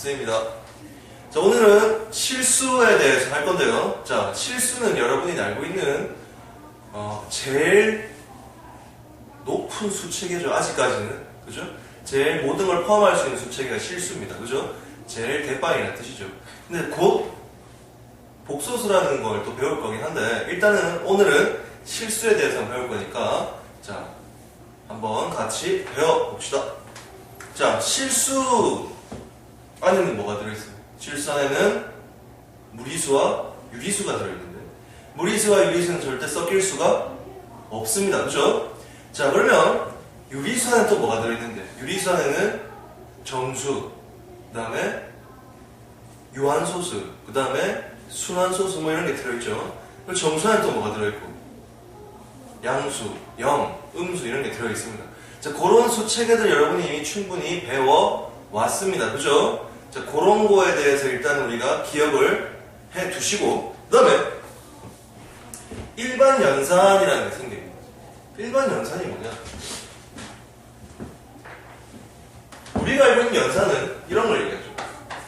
쌤입니다. 자, 오늘은 실수에 대해서 할 건데요. 자, 실수는 여러분이 알고 있는 제일 높은 수체계죠. 아직까지는. 그죠? 제일 모든 걸 포함할 수 있는 수체계가 실수입니다. 그죠? 제일 대빵이라는 뜻이죠. 근데 곧 복소수라는 걸 또 배울 거긴 한데, 일단은 오늘은 실수에 대해서 배울 거니까, 자, 한번 같이 배워봅시다. 자, 실수 안에는 뭐가 들어있어요? 실수 안에는 무리수와 유리수가 들어있는데, 무리수와 유리수는 절대 섞일 수가 없습니다. 그죠? 자, 그러면 유리수 안에는 또 뭐가 들어있는데, 유리수 안에는 정수, 그 다음에 유한소수, 그 다음에 순환소수 뭐 이런 게 들어있죠. 그리고 정수 안에는 또 뭐가 들어있고, 양수, 영, 음수 이런 게 들어있습니다. 자, 그런 수체계들 여러분이 이미 충분히 배워왔습니다. 그죠? 자, 그런 거에 대해서 일단 우리가 기억을 해 두시고, 그 다음에 일반 연산이라는 게 생깁니다. 일반 연산이 뭐냐? 우리가 알고 있는 연산은 이런 걸 얘기하죠.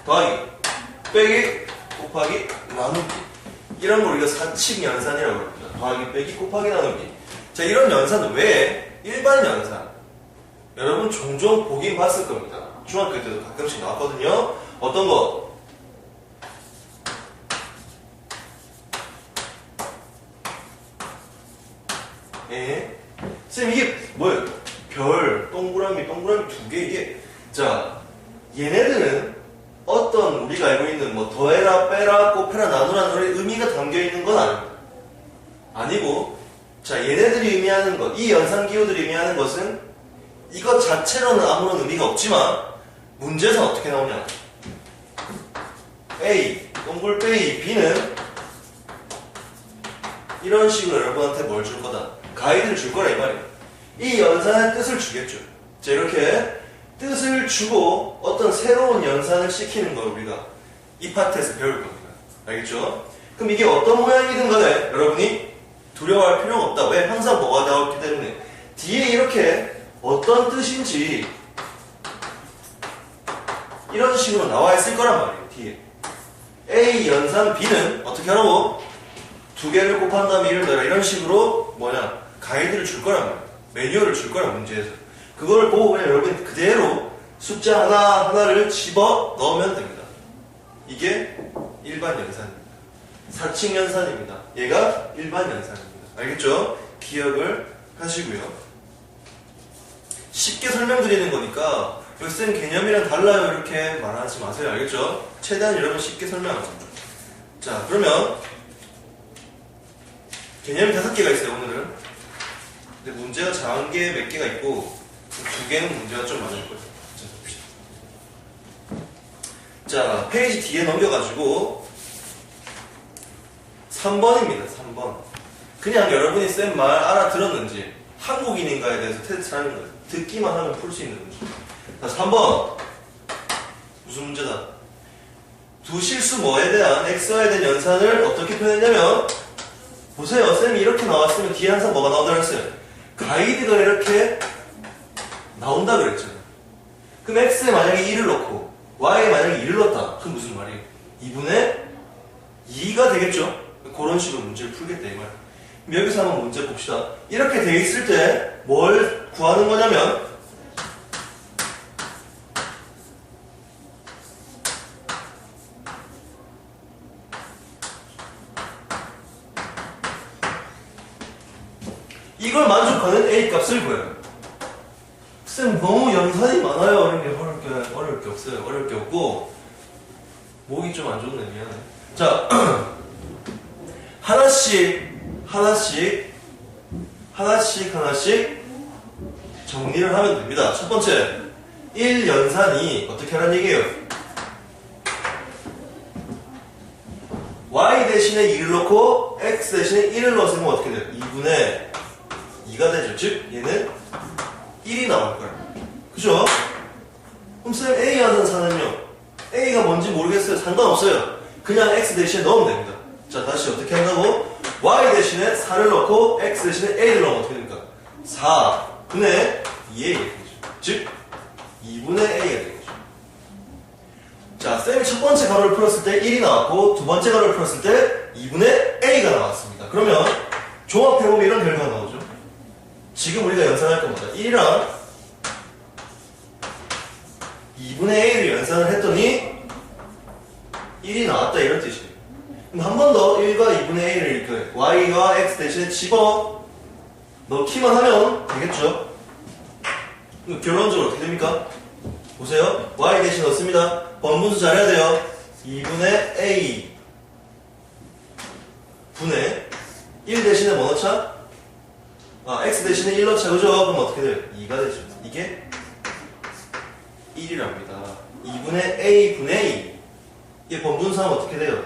더하기, 빼기, 곱하기, 나누기. 이런 걸 우리가 사칙 연산이라고 합니다. 더하기, 빼기, 곱하기, 나누기. 자, 이런 연산은 왜 일반 연산? 여러분 종종 보긴 봤을 겁니다. 중학교 때도 가끔씩 나왔거든요. 어떤 거? 예. 쌤, 이게 뭐예요? 별, 동그라미 두 개, 이게. 자, 얘네들은 어떤 우리가 알고 있는 뭐 더해라, 빼라, 곱해라, 나누라는 의미가 담겨있는 건 아닙니다. 아니고, 자, 얘네들이 의미하는 것, 이 연산기호들이 의미하는 것은 이것 자체로는 아무런 의미가 없지만 문제에서 어떻게 나오냐? A, 동글 빼기 B는 이런 식으로 여러분한테 뭘 줄 거다? 가이드를 줄 거라 이 말이에요. 이 연산의 뜻을 주겠죠. 자, 이렇게 뜻을 주고 어떤 새로운 연산을 시키는 걸 우리가 이 파트에서 배울 겁니다. 알겠죠? 그럼 이게 어떤 모양이든 간에 여러분이 두려워할 필요가 없다. 왜? 항상 뭐가 나왔기 때문에 뒤에 이렇게 어떤 뜻인지 이런 식으로 나와 있을 거란 말이에요. 뒤에 A 연산 B는 어떻게 하라고? 두 개를 곱한 다음에 1을 넣어라. 이런 식으로 뭐냐? 가이드를 줄 거란 말이에요. 매뉴얼을 줄 거란 문제에서. 그걸 보고 그냥 여러분 그대로 숫자 하나하나를 집어 넣으면 됩니다. 이게 일반 연산입니다. 사칙 연산입니다. 얘가 일반 연산입니다. 알겠죠? 기억을 하시고요. 쉽게 설명드리는 거니까 여기 쌤 개념이랑 달라요 이렇게 말하지 마세요. 알겠죠? 최대한 여러분 쉽게 설명하겠습니다. 자, 그러면 개념이 5개가 있어요. 오늘은. 근데 문제가 작은 게 몇 개가 있고 2개는 문제가 좀 많을 거예요. 자, 봅시다. 자, 페이지 뒤에 넘겨가지고 3번입니다. 3번. 그냥 여러분이 쌤 말 알아들었는지 한국인인가에 대해서 테스트를 하는 거예요. 듣기만 하면 풀 수 있는 문제. 자, 3번. 무슨 문제다? 두 실수 뭐에 대한 x에 대한 연산을 어떻게 표현했냐면, 보세요. 쌤이 이렇게 나왔으면 뒤에 항상 뭐가 나온다고 했어요? 가이드가 이렇게 나온다 그랬잖아요. 그럼 x에 만약에 1을 넣고 y에 만약에 2를 넣었다. 그럼 무슨 말이에요? 2분의 2가 되겠죠? 그런 식으로 문제를 풀겠다 이 말. 그럼 여기서 한번 문제 봅시다. 이렇게 돼 있을 때 뭘 구하는 거냐면 이걸 만족하는 A 값을 구해요. 쌤 너무 연산이 많아요. 이런 게 어려울 게 없어요. 어려울 게 없고 목이 좀 안 좋네. 미안해. 자, 하나씩 정리를 하면 됩니다. 첫 번째, 1연산이 어떻게 하라는 얘기예요? y 대신에 2를 넣고 x 대신에 1을 넣었으면 어떻게 돼요? 2분의 2가 되죠. 즉 얘는 1이 나올 거예요. 그죠? 그럼 쌤 A 연산은요? A가 뭔지 모르겠어요. 상관없어요. 그냥 x 대신에 넣으면 됩니다. 자, 다시 어떻게 한다고? y 대신에 4를 넣고 x 대신에 a를 넣으면 어떻게 됩니까? 4분의 2a 가 되죠. 즉 2분의 a가 되겠죠. 자, 가로를 풀었을 때 1이 나왔고 두 번째 가로를 풀었을 때 2분의 a가 나왔습니다. 그러면 종합해보면 이런 결과가 나오죠. 지금 우리가 연산할 겁니다. 1이랑 2분의 a를 연산을 했더니 1이 나왔다 이런 뜻이에요. 그럼 한 번 더 1과 2분의 a를 이렇게 y와 x 대신에 집어 넣기만 하면 되겠죠. 그럼 결론적으로 어떻게 됩니까? 보세요. y 대신 넣습니다. 번분수 잘해야 돼요. 2분의 a 분의 1 대신에 뭐 넣자? x 대신에 1 넣자. 그죠? 그럼 어떻게 돼요? 2가 되죠. 이게 1이랍니다. 2분의 a 분의 2. 이게 번분수하면 어떻게 돼요?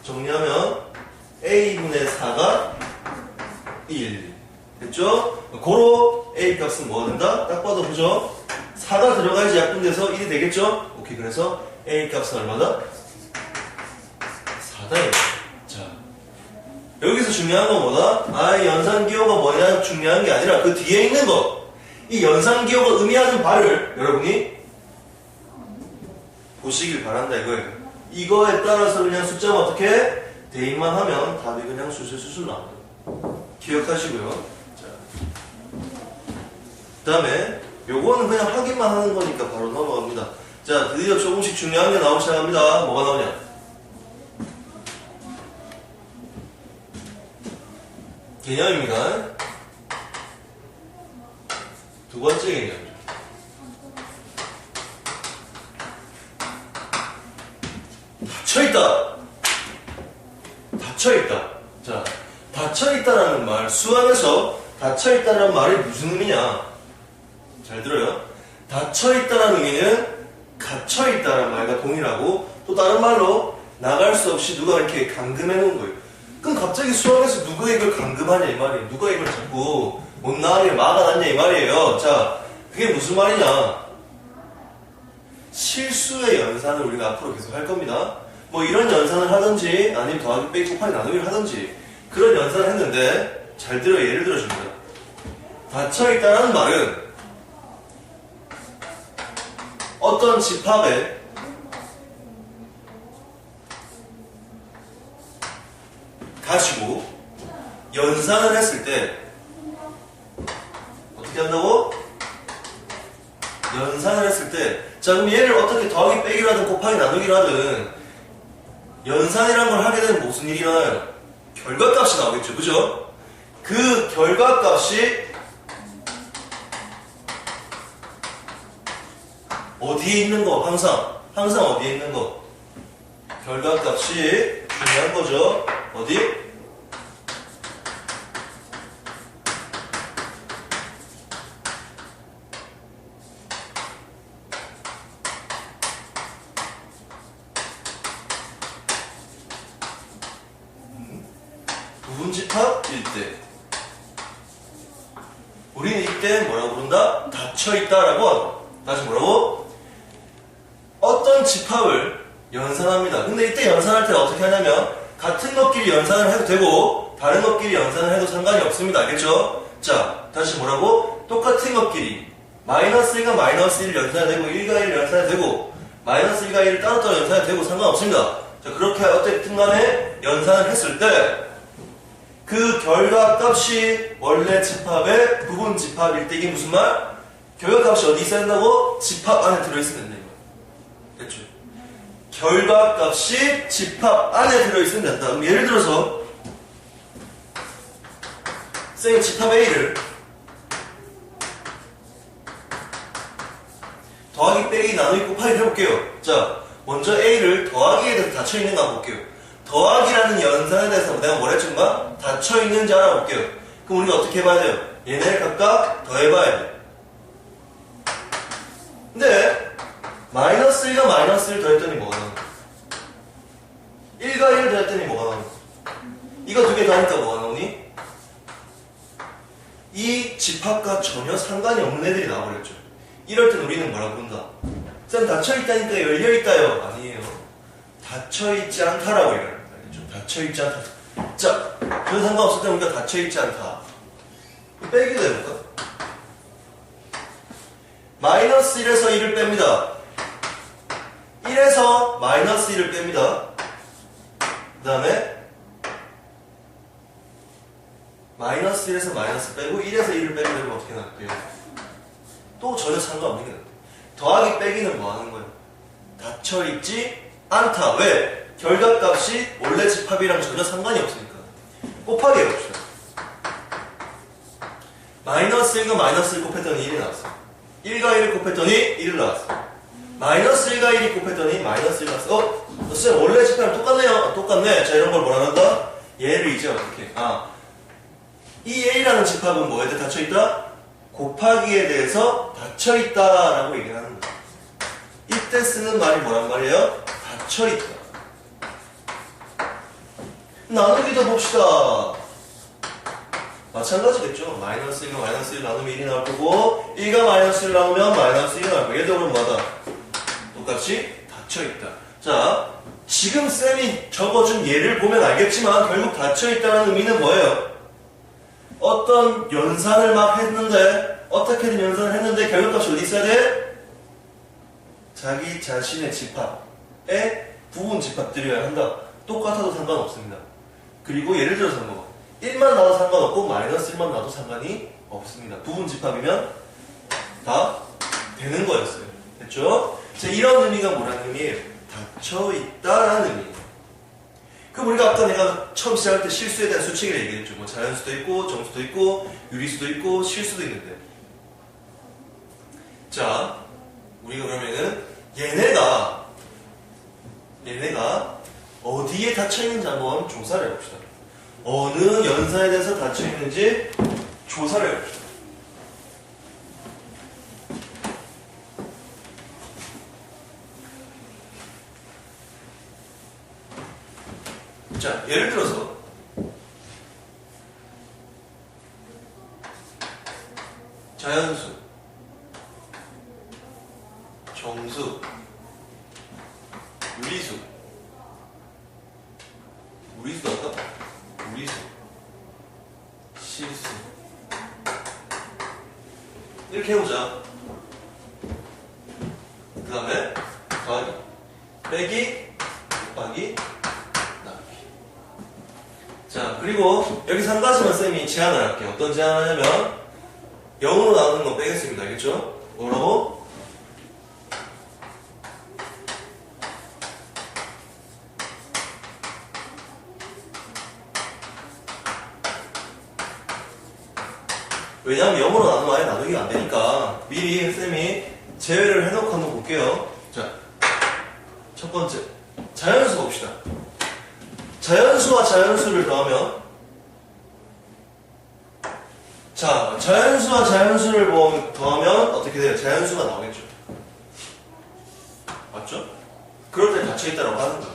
정리하면 a분의 4가 1. 됐죠? 고로 a 값은 뭐가 된다? 딱 봐도 그죠? 4가 들어가야지 약분돼서 1이 되겠죠? 오케이. 그래서 a 값은 얼마다? 4다. 자, 여기서 중요한 건 뭐다? 이 연산기호가 뭐냐 중요한 게 아니라 그 뒤에 있는 거. 이 연산기호가 의미하는 바를 여러분이 보시길 바란다 이거예요. 이거에 따라서 그냥 숫자가 어떻게 대입만 하면 답이 그냥 술술술술 나옵니다. 기억하시고요. 자, 그 다음에 요거는 그냥 확인만 하는 거니까 바로 넘어갑니다. 자, 드디어 조금씩 중요한 게 나오기 시작합니다. 뭐가 나오냐? 개념입니다. 두 번째 개념. 닫혀있다. 닫혀있다. 자, 닫혀있다라는 말, 수학에서 닫혀있다라는 말이 무슨 의미냐? 잘 들어요. 닫혀있다라는 의미는 갇혀있다라는 말과 동일하고 또 다른 말로 나갈 수 없이 누가 이렇게 감금해 놓은 거예요. 그럼 갑자기 수학에서 누가 이걸 감금하냐 이 말이에요. 누가 이걸 자꾸 못 나가게 막아놨냐 이 말이에요. 자, 그게 무슨 말이냐? 실수의 연산을 우리가 앞으로 계속 할 겁니다. 뭐 이런 연산을 하든지 아니면 더하기 빼기 곱하기 나누기를 하든지 그런 연산을 했는데 잘 들어요. 예를 들어줍니다. 닫혀있다는 말은 어떤 집합에 가지고 연산을 했을 때 어떻게 한다고? 연산을 했을 때 자 그럼 얘를 어떻게 더하기 빼기를 하든 곱하기 나누기를 하든 연산이라는 걸 하게 되면 무슨 일이 일어나요? 결과값이 나오겠죠. 그죠? 그 결과값이 어디에 있는 거? 항상 어디에 있는 거? 결과값이 중요한 거죠. 어디? 부분집합일 때 우리는 이때 뭐라고 부른다? 닫혀있다라고 하죠. 다시 뭐라고? 어떤 집합을 연산합니다. 근데 이때 연산할 때 어떻게 하냐면 같은 것끼리 연산을 해도 되고 다른 것끼리 연산을 해도 상관이 없습니다. 알겠죠? 자, 다시 뭐라고? 똑같은 것끼리 마이너스 1과 마이너스 1을 연산해도 되고 1과 1을 연산해도 되고 마이너스 1과 1을 따로따로 연산해도 되고 상관없습니다. 자, 그렇게 어쨌든 간에 연산을 했을 때 그 결과값이 원래 집합의 부분 집합일 때 이게 무슨 말? 결과값이 어디 있어야 된다고? 집합 안에 들어있어야 된다 이거. 됐죠? 결과값이 집합 안에 들어있으면 된다. 그럼 예를 들어서 쌤이 집합 A를 더하기 빼기 나누기 곱하기 해볼게요. 자, 먼저 A를 더하기에 대해서 닫혀있는가 볼게요. 더하기라는 연산에 대해서 내가 뭐라 했지? 닫혀있는지 알아볼게요. 그럼 우리가 어떻게 해봐야 돼요? 얘네를 각각 더해봐야 돼요. 근데 마이너스 1과 마이너스 1 더했더니 뭐가 나오나? 1과 1 더했더니 뭐가 나오나? 이거 두 개 더하니까 뭐가 나오니? 이 집합과 전혀 상관이 없는 애들이 나와버렸죠. 이럴 땐 우리는 뭐라고 부른다? 쌤 닫혀있다니까 열려있다요. 아니에요. 닫혀있지 않다라고 얘기합니다. 닫혀있지 않다. 자, 그런 상관없을 때 우리가 닫혀있지 않다. 빼기도 해볼까? 마이너스 1에서 1을 뺍니다. 1 1에서 마이너스 1을 뺍니다. 그 다음에 마이너스 1에서 마이너스 빼고 1에서 1을 빼게 되면 어떻게 나올게요? 또 전혀 상관없는 게 나와요. 더하기 빼기는 뭐 하는 거예요? 닫혀있지 않다. 왜? 결과값이 원래 집합이랑 전혀 상관이 없으니까. 곱하기 해봅시다. 마이너스 1과 마이너스 1 곱했더니 1이 나왔어. 1과 1을 곱했더니 1을 나왔어. 마이너스 1과 1이 곱했더니 마이너스 1 나왔어. 쌤 원래 집합이랑 똑같네요. 똑같네. 자, 이런 걸 뭐라 한다? 얘를 이제 어떻게? 이 A라는 집합은 뭐에 대해 닫혀있다? 곱하기에 대해서 닫혀있다라고 얘기를 하는 거야. 이때 쓰는 말이 뭐란 말이에요? 닫혀있다. 나누기도 봅시다. 마찬가지겠죠. 마이너스 1과 마이너스 1 나누면 1이 나올 거고 1과 마이너스 1 나누면 마이너스 1이 나올 거고 얘도 그럼 뭐다? 똑같이 닫혀있다. 자, 지금 쌤이 적어준 예를 보면 알겠지만 결국 닫혀있다는 의미는 뭐예요? 어떤 연산을 막 했는데 어떻게든 연산을 했는데 결과값이 어디 있어야 돼? 자기 자신의 집합에 부분 집합들이어야 한다. 똑같아도 상관없습니다. 그리고 예를 들어서 뭐 1만 나도 상관없고 마이너스 1만 나도 상관이 없습니다. 부분 집합이면 다 되는 거였어요. 됐죠? 자, 이런 의미가 뭐라는 의미예요? 닫혀있다라는 의미예요. 그럼 우리가 아까 내가 처음 시작할 때 실수에 대한 수칙을 얘기했죠. 뭐 자연수도 있고 정수도 있고 유리수도 있고 실수도 있는데, 자, 우리가 그러면은 얘네가 어디에 닫혀있는지 한번 조사를 해봅시다. 어느 연산에 대해서 닫혀있는지 조사를 해봅시다. 자, 예를 들어서 자연수, 정수, 유리수, 무리수 할까? 무리수, 실수 이렇게 해보자. 그 다음에 더하기, 빼기, 곱하기, 나누기. 자, 그리고 여기서 한 가지만 쌤이 제안을 할게요. 어떤 제안을 하냐면 0으로 나누는 건 빼겠습니다. 알겠죠? 뭐라고? 왜냐하면 0으로 나누면 아예 나누기가 안 되니까 미리 쌤이 제외를 해놓고 한번 볼게요. 자, 첫 번째 자연수 봅시다. 자연수와 자연수를 더하면, 자, 자연수와 자연수를 더하면 어떻게 돼요? 자연수가 나오겠죠. 맞죠? 그럴 때 닫혀있다라고 하는 거예요.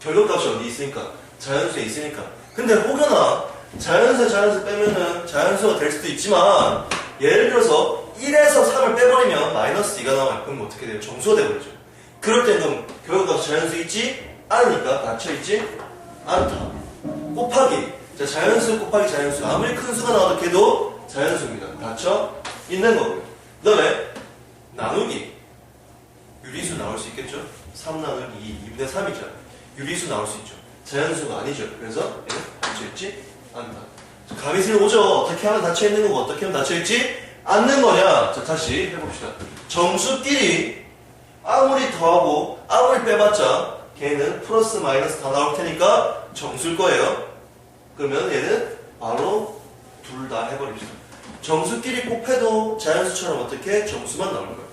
결론값이 어디 있으니까? 자연수에 있으니까. 근데 혹여나 자연수 빼면은 자연수가 될 수도 있지만, 예를 들어서 1에서 3을 빼버리면 마이너스 2가 나와요. 그럼 어떻게 돼요? 정수가 되버리죠. 그럴 때는 결론값이 자연수 있지 않으니까 닫혀있지 않다. 곱하기. 자, 자연수 곱하기 자연수. 아무리 큰 수가 나와도 걔도 자연수입니다. 닫혀 있는 거고요. 그 다음에 나누기. 유리수 나올 수 있겠죠? 3 나누기 2분의 3이죠. 유리수 나올 수 있죠. 자연수가 아니죠. 그래서 얘는 닫혀있지 않다. 감이 오죠? 어떻게 하면 닫혀있는 거고 어떻게 하면 닫혀있지 않는 거냐. 자, 다시 해봅시다. 정수끼리 아무리 더하고 아무리 빼봤자 걔는 플러스 마이너스 다 나올 테니까 정수일 거예요. 그러면 얘는 바로 둘 다 해버립시다. 정수끼리 곱해도 자연수처럼 어떻게 정수만 나올 거예요.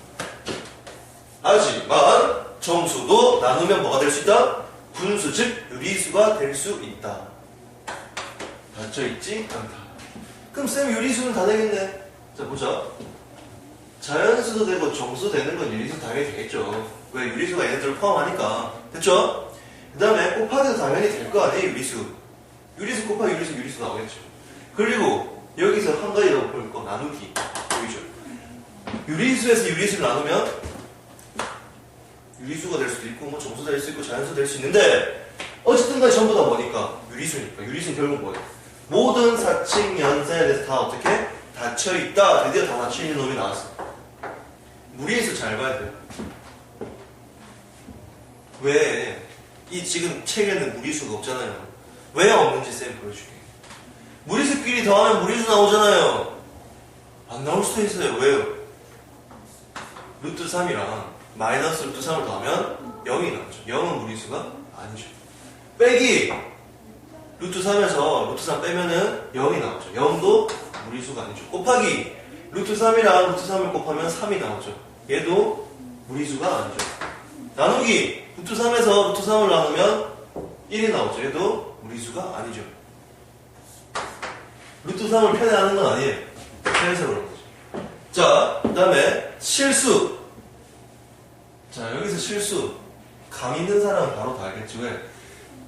하지만 정수도 나누면 뭐가 될 수 있다? 분수, 즉 유리수가 될 수 있다. 닫혀있지 않다. 그럼 쌤 유리수는 다 되겠네. 자, 보자. 자연수도 되고 정수 되는 건 유리수 당연히 되겠죠. 왜? 유리수가 얘네들을 포함하니까. 됐죠? 그 다음에 곱하기도 당연히 될 거 아니에요. 유리수. 유리수 곱하기 유리수 나오겠죠. 그리고 여기서 한 가지 더 볼 거. 나누기. 보이죠? 유리수에서 유리수를 나누면 유리수가 될 수도 있고 뭐 정수 될 수 있고 자연수 될 수 있는데, 어쨌든 간에 전부 다 뭐니까? 유리수니까. 유리수는 결국 뭐예요? 모든 사칙 연산에 대해서 다 어떻게? 닫혀있다. 드디어 다 닫혀있는 놈이 나왔어. 무리수 잘 봐야 돼요. 왜 이 지금 책에는 무리수가 없잖아요. 왜 없는지 쌤 보여줄게. 무리수끼리 더하면 무리수 나오잖아요. 안 나올 수도 있어요. 왜요? 루트 3이랑 마이너스 루트 3을 더하면 0이 나오죠. 0은 무리수가 아니죠. 빼기 루트 3에서 루트 3 빼면은 0이 나오죠. 0도 무리수가 아니죠. 곱하기 루트 3이랑 루트 3을 곱하면 3이 나오죠. 얘도 무리수가 아니죠. 나누기 루트 3에서 루트 3을 나누면 1이 나오죠. 얘도 무리수가 아니죠. 루트 3을 편애하는 건 아니에요. 편해서 그런 거죠. 자, 그 다음에 실수. 자, 여기서 실수. 감 있는 사람은 바로 다 알겠지. 왜?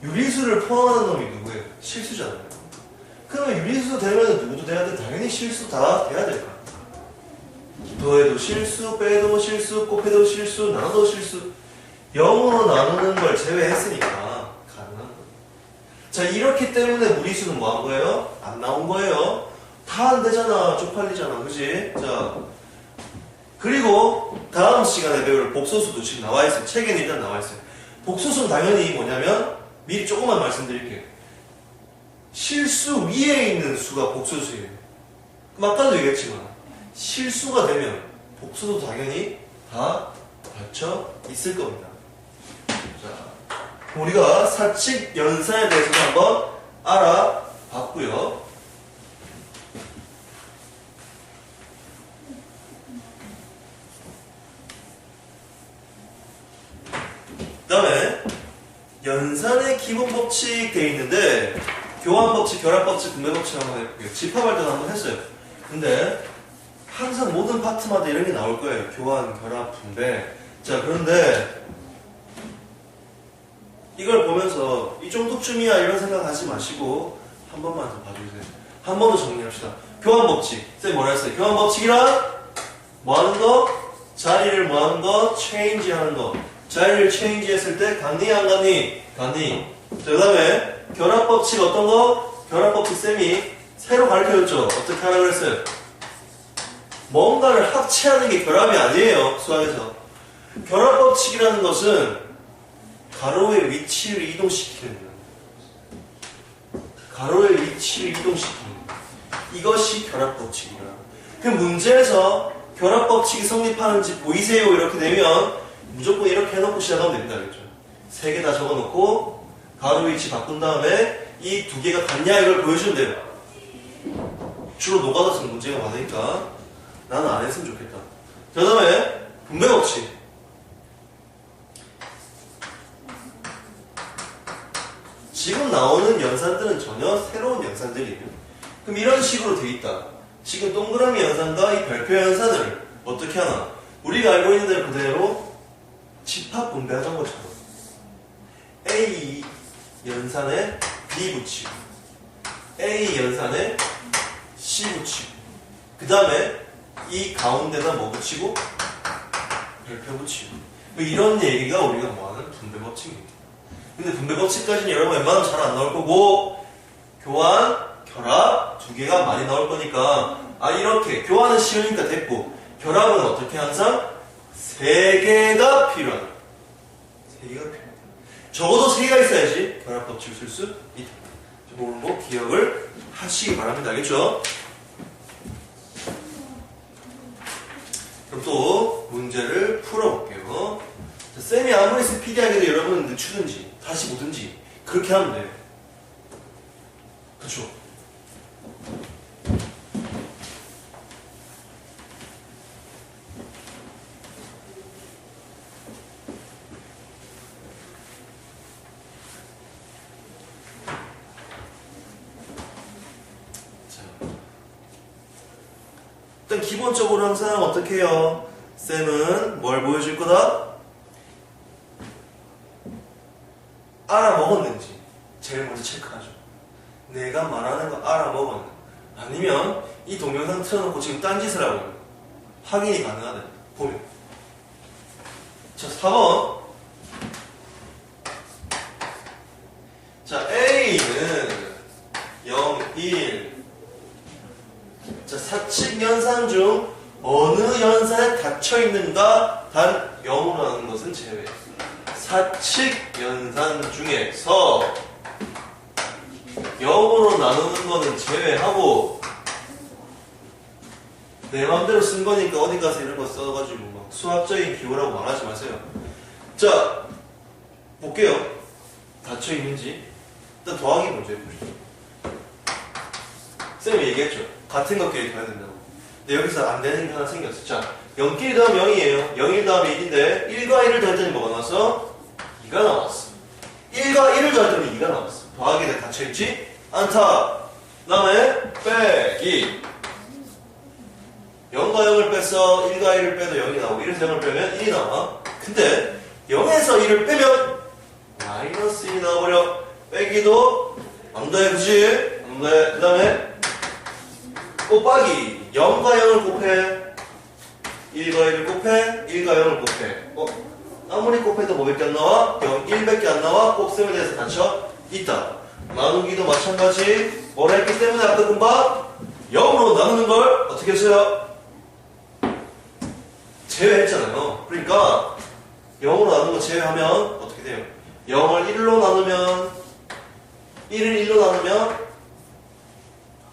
유리수를 포함하는 놈이 누구예요? 실수잖아요. 그러면 유리수 되면 누구도 돼야 돼? 당연히 실수 다 돼야 될 거야. 더해도 실수, 빼도 실수, 곱해도 실수, 나눠도 실수. 0으로 나누는 걸 제외했으니까 가능한 거예요. 자, 이렇기 때문에 무리수는 뭐 한 거예요? 안 나온 거예요. 다 안 되잖아. 쪽팔리잖아. 그지? 자, 그리고 다음 시간에 배울 복소수도 지금 나와 있어요. 책에는 일단 나와 있어요. 복소수는 당연히 뭐냐면 미리 조금만 말씀드릴게요. 실수 위에 있는 수가 복소수예요. 아까도 얘기했지만 실수가 되면 복소도 당연히 다 받쳐 있을 겁니다. 자, 우리가 사칙 연산에 대해서 한번 알아봤고요. 그 다음에 연산의 기본 법칙 돼 있는데 교환 법칙, 결합 법칙, 분배 법칙 한번 해볼게요. 집합할 때도 한번 했어요. 근데 항상 모든 파트마다 이런 게 나올 거예요. 교환, 결합, 분배. 자, 그런데 이걸 보면서 이 정도쯤이야 이런 생각하지 마시고 한 번만 더 봐주세요. 한 번 더 정리합시다. 교환 법칙. 쌤 뭐라 했어요? 교환 법칙이란 뭐 하는 거? 자리를 뭐 하는 거? 체인지 하는 거. 자리를 체인지 했을 때 갔니 안 갔니? 갔니. 자, 그 다음에 결합 법칙 어떤 거? 결합 법칙 쌤이 새로 가르쳐줬죠. 어떻게 하라고 그랬어요? 뭔가를 합체하는 게 결합이 아니에요. 수학에서. 결합 법칙이라는 것은 가로의 위치를 이동시키는 거예요. 가로의 위치를 이동시키는 거예요. 이것이 결합 법칙이라. 그 문제에서 결합 법칙이 성립하는지 보이세요? 이렇게 되면 무조건 이렇게 해놓고 시작하면 됩니다. 알겠죠? 세 개 다 적어놓고 가로 위치 바꾼 다음에 이 두 개가 같냐 이걸 보여주면 돼요. 주로 노가다서 문제가 많으니까 나는 안 했으면 좋겠다. 그 다음에 분배 법칙. 지금 나오는 연산들은 전혀 새로운 연산들이에요. 그럼 이런 식으로 돼 있다. 지금 동그라미 연산과 이 별표 연산을 어떻게 하나? 우리가 알고 있는 대로 그대로 집합 분배하던 것처럼 A 연산에 B 붙이고 A 연산에 C 붙이고 그 다음에 이 가운데다 뭐 붙이고 별표 붙이고 이런 얘기가 우리가 뭐하는 분배 법칙입니다. 근데 분배 법칙까지는 여러분 웬만하면 잘 안 나올 거고 교환, 결합 두 개가 많이 나올 거니까 이렇게 교환은 쉬우니까 됐고 결합은 어떻게 항상 세 개가 필요하다. 세 개가 필요하다. 적어도 세 개가 있어야지 결합 법칙을 쓸 수 있다. 그런 거 기억을 하시기 바랍니다. 알겠죠? 그럼 또 문제를 풀어볼게요. 자, 쌤이 아무리 스피디하게도 여러분은 늦추든지 다시 보든지 그렇게 하면 돼요. 그쵸? 일단 기본적으로 항상 어떻게 해요? 쌤은 뭘 보여줄 거다? 알아먹었는지 제일 먼저 체크하죠. 내가 말하는 거 알아먹었는지 아니면 이 동영상 틀어놓고 지금 딴짓을 하고 있는 거 확인이 가능하다. 보면 자 4번 자 A는 0, 1 자, 사칙 연산 중 어느 연산에 닫혀있는가 단 0으로 하는 것은 제외. 사칙 연산 중에서 0으로 나누는 거는 제외하고 내 맘대로 쓴 거니까 어디 가서 이런 거 써가지고 막 수학적인 기호라고 말하지 마세요. 자, 볼게요. 닫혀 있는지. 일단 더하기 먼저 해보시죠. 쌤이 얘기했죠. 같은 것끼리 더해야 된다고. 근데 여기서 안 되는 게 하나 생겼어. 자, 0끼리 더하면 0이에요. 0일 더하면 1인데 1과 1을 더했더니 뭐가 나왔어? 2가 나왔어. 1과 1을 더했더니 2가 나왔어. 더하기에 닫혀있지? 않다. 그 다음에 빼기. 0과 0을 뺐어. 1과 1을 빼도 0이 나오고 1에서 0을 빼면 1이 나와. 근데 0에서 1을 빼면 마이너스 1이 나와버려. 빼기도 안 돼, 그치? 안 돼. 그 다음에 곱하기. 0과 0을 곱해. 1과 1을 곱해. 1과 0을 곱해. 아무리 곱해도 뭐밖에 안 나와? 0, 1밖에 안 나와. 곱셈에 대해서 닫혀 있다. 나누기도 마찬가지. 뭐라 했기 때문에 아까 금방 0으로 나누는 걸 어떻게 했어요? 제외했잖아요. 그러니까 0으로 나누는 거 제외하면 어떻게 돼요? 0을 1로 나누면 1을 1로 나누면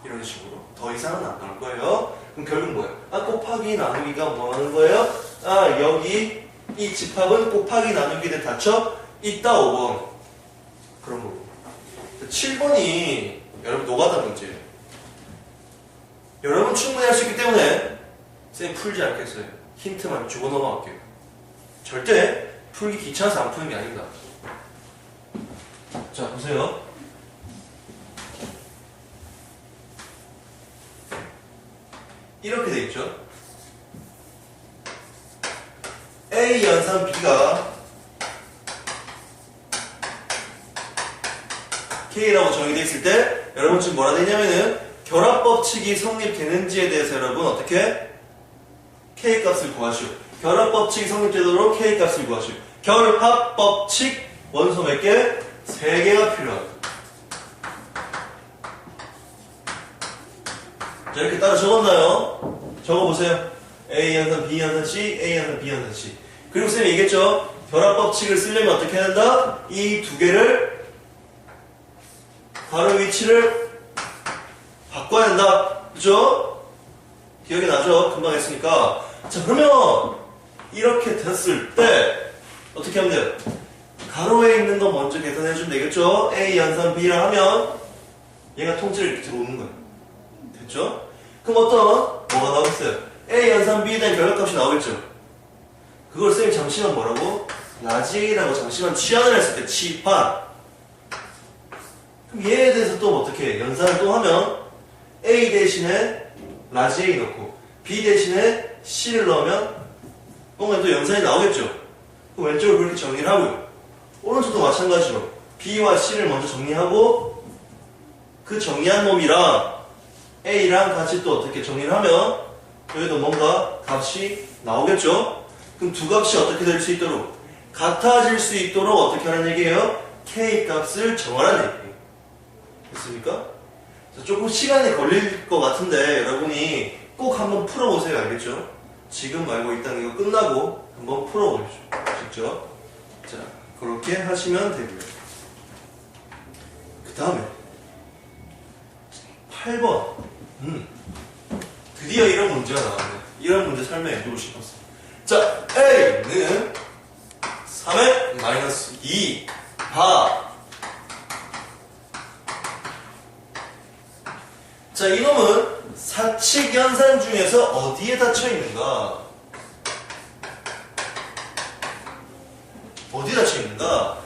이런 식으로 더 이상은 안 나올 거예요. 그럼 결국 뭐예요? 곱하기 나누기가 뭐 하는 거예요? 여기 이 집합은 곱하기 나누기에 닫혀 있다. 5번 그런 거고. 7번이 여러분 노가다 문제예요. 여러분 충분히 할 수 있기 때문에 쌤 풀지 않겠어요. 힌트만 주고 넘어갈게요. 절대 풀기 귀찮아서 안 푸는 게 아닙니다. 자, 보세요. 이렇게 돼 있죠. A 연산 B가 K라고 정의되어 있을 때 여러분 지금 뭐라 되냐면은 결합법칙이 성립되는지에 대해서 여러분 어떻게? K값을 구하시오. 결합법칙이 성립되도록 K값을 구하시오. 결합법칙 원소 몇 개? 3개가 필요하다. 자, 이렇게 따로 적었나요? 적어보세요. A 연산, B 연산, C, A 연산, B 연산, C. 그리고 쌤이 얘기했죠? 결합법칙을 쓰려면 어떻게 해야 된다? 이 두 개를 가로 위치를 바꿔야 된다. 그죠? 기억이 나죠? 금방 했으니까. 자, 그러면 이렇게 됐을 때 어떻게 하면 돼요? 가로에 있는 거 먼저 계산해주면 되겠죠? A 연산 B라 하면 얘가 통째로 이렇게 들어오는 거예요. 됐죠? 그럼 뭐가 나오겠어요? A 연산 B에 대한 결합값이 나오겠죠? 그걸 쌤이 잠시만 뭐라고? 라지 A라고 잠시만 치환을 했을 때 치환. 그럼 얘에 대해서 또 어떻게 해? 연산을 또 하면 A 대신에 라지 A 넣고 B 대신에 C를 넣으면 뭔가 또 연산이 나오겠죠? 그럼 왼쪽을 그렇게 정리를 하고요. 오른쪽도 마찬가지로 B와 C를 먼저 정리하고 그 정리한 놈이랑 A랑 같이 또 어떻게 정리를 하면 여기도 뭔가 값이 나오겠죠? 그럼 두 값이 어떻게 될 수 있도록 같아질 수 있도록 어떻게 하는 얘기예요? K 값을 정하라는 얘기예요. 됐습니까? 조금 시간이 걸릴 것 같은데 여러분이 꼭 한번 풀어보세요. 알겠죠? 지금 말고 일단 이거 끝나고 한번 풀어보십시오. 직접. 자, 그렇게 하시면 되고요. 그 다음에 8번. 드디어 이런 문제가 나왔네. 이런 문제 설명해주고 싶었어. 자, A는 3의 마이너스 2 바. 자, 이놈은 사칙 연산 중에서 어디에 닫혀 있는가? 어디에 닫혀 있는가?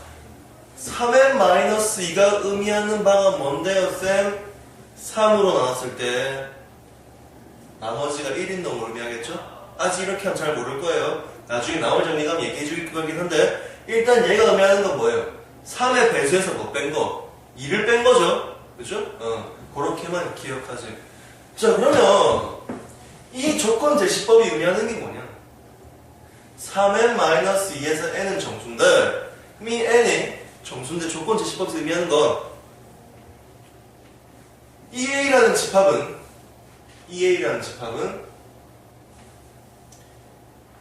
3의 마이너스 2가 의미하는 바가 뭔데요, 쌤? 3으로 나눴을 때 나머지가 1인 놈을 의미하겠죠? 아직 이렇게 하면 잘 모를 거예요. 나중에 나올 정리감 얘기해 줄 거긴 한데 일단 얘가 의미하는 건 뭐예요? 3의 배수에서 뭐 뺀 거? 2를 뺀 거죠? 그죠? 그렇게만 기억하세요. 자, 그러면 이 조건 제시법이 의미하는 게 뭐냐? 3n 마이너스 2에서 n은 정수인데 그럼 이 n이 정수인데 조건 제시법에서 의미하는 건 EA라는 집합은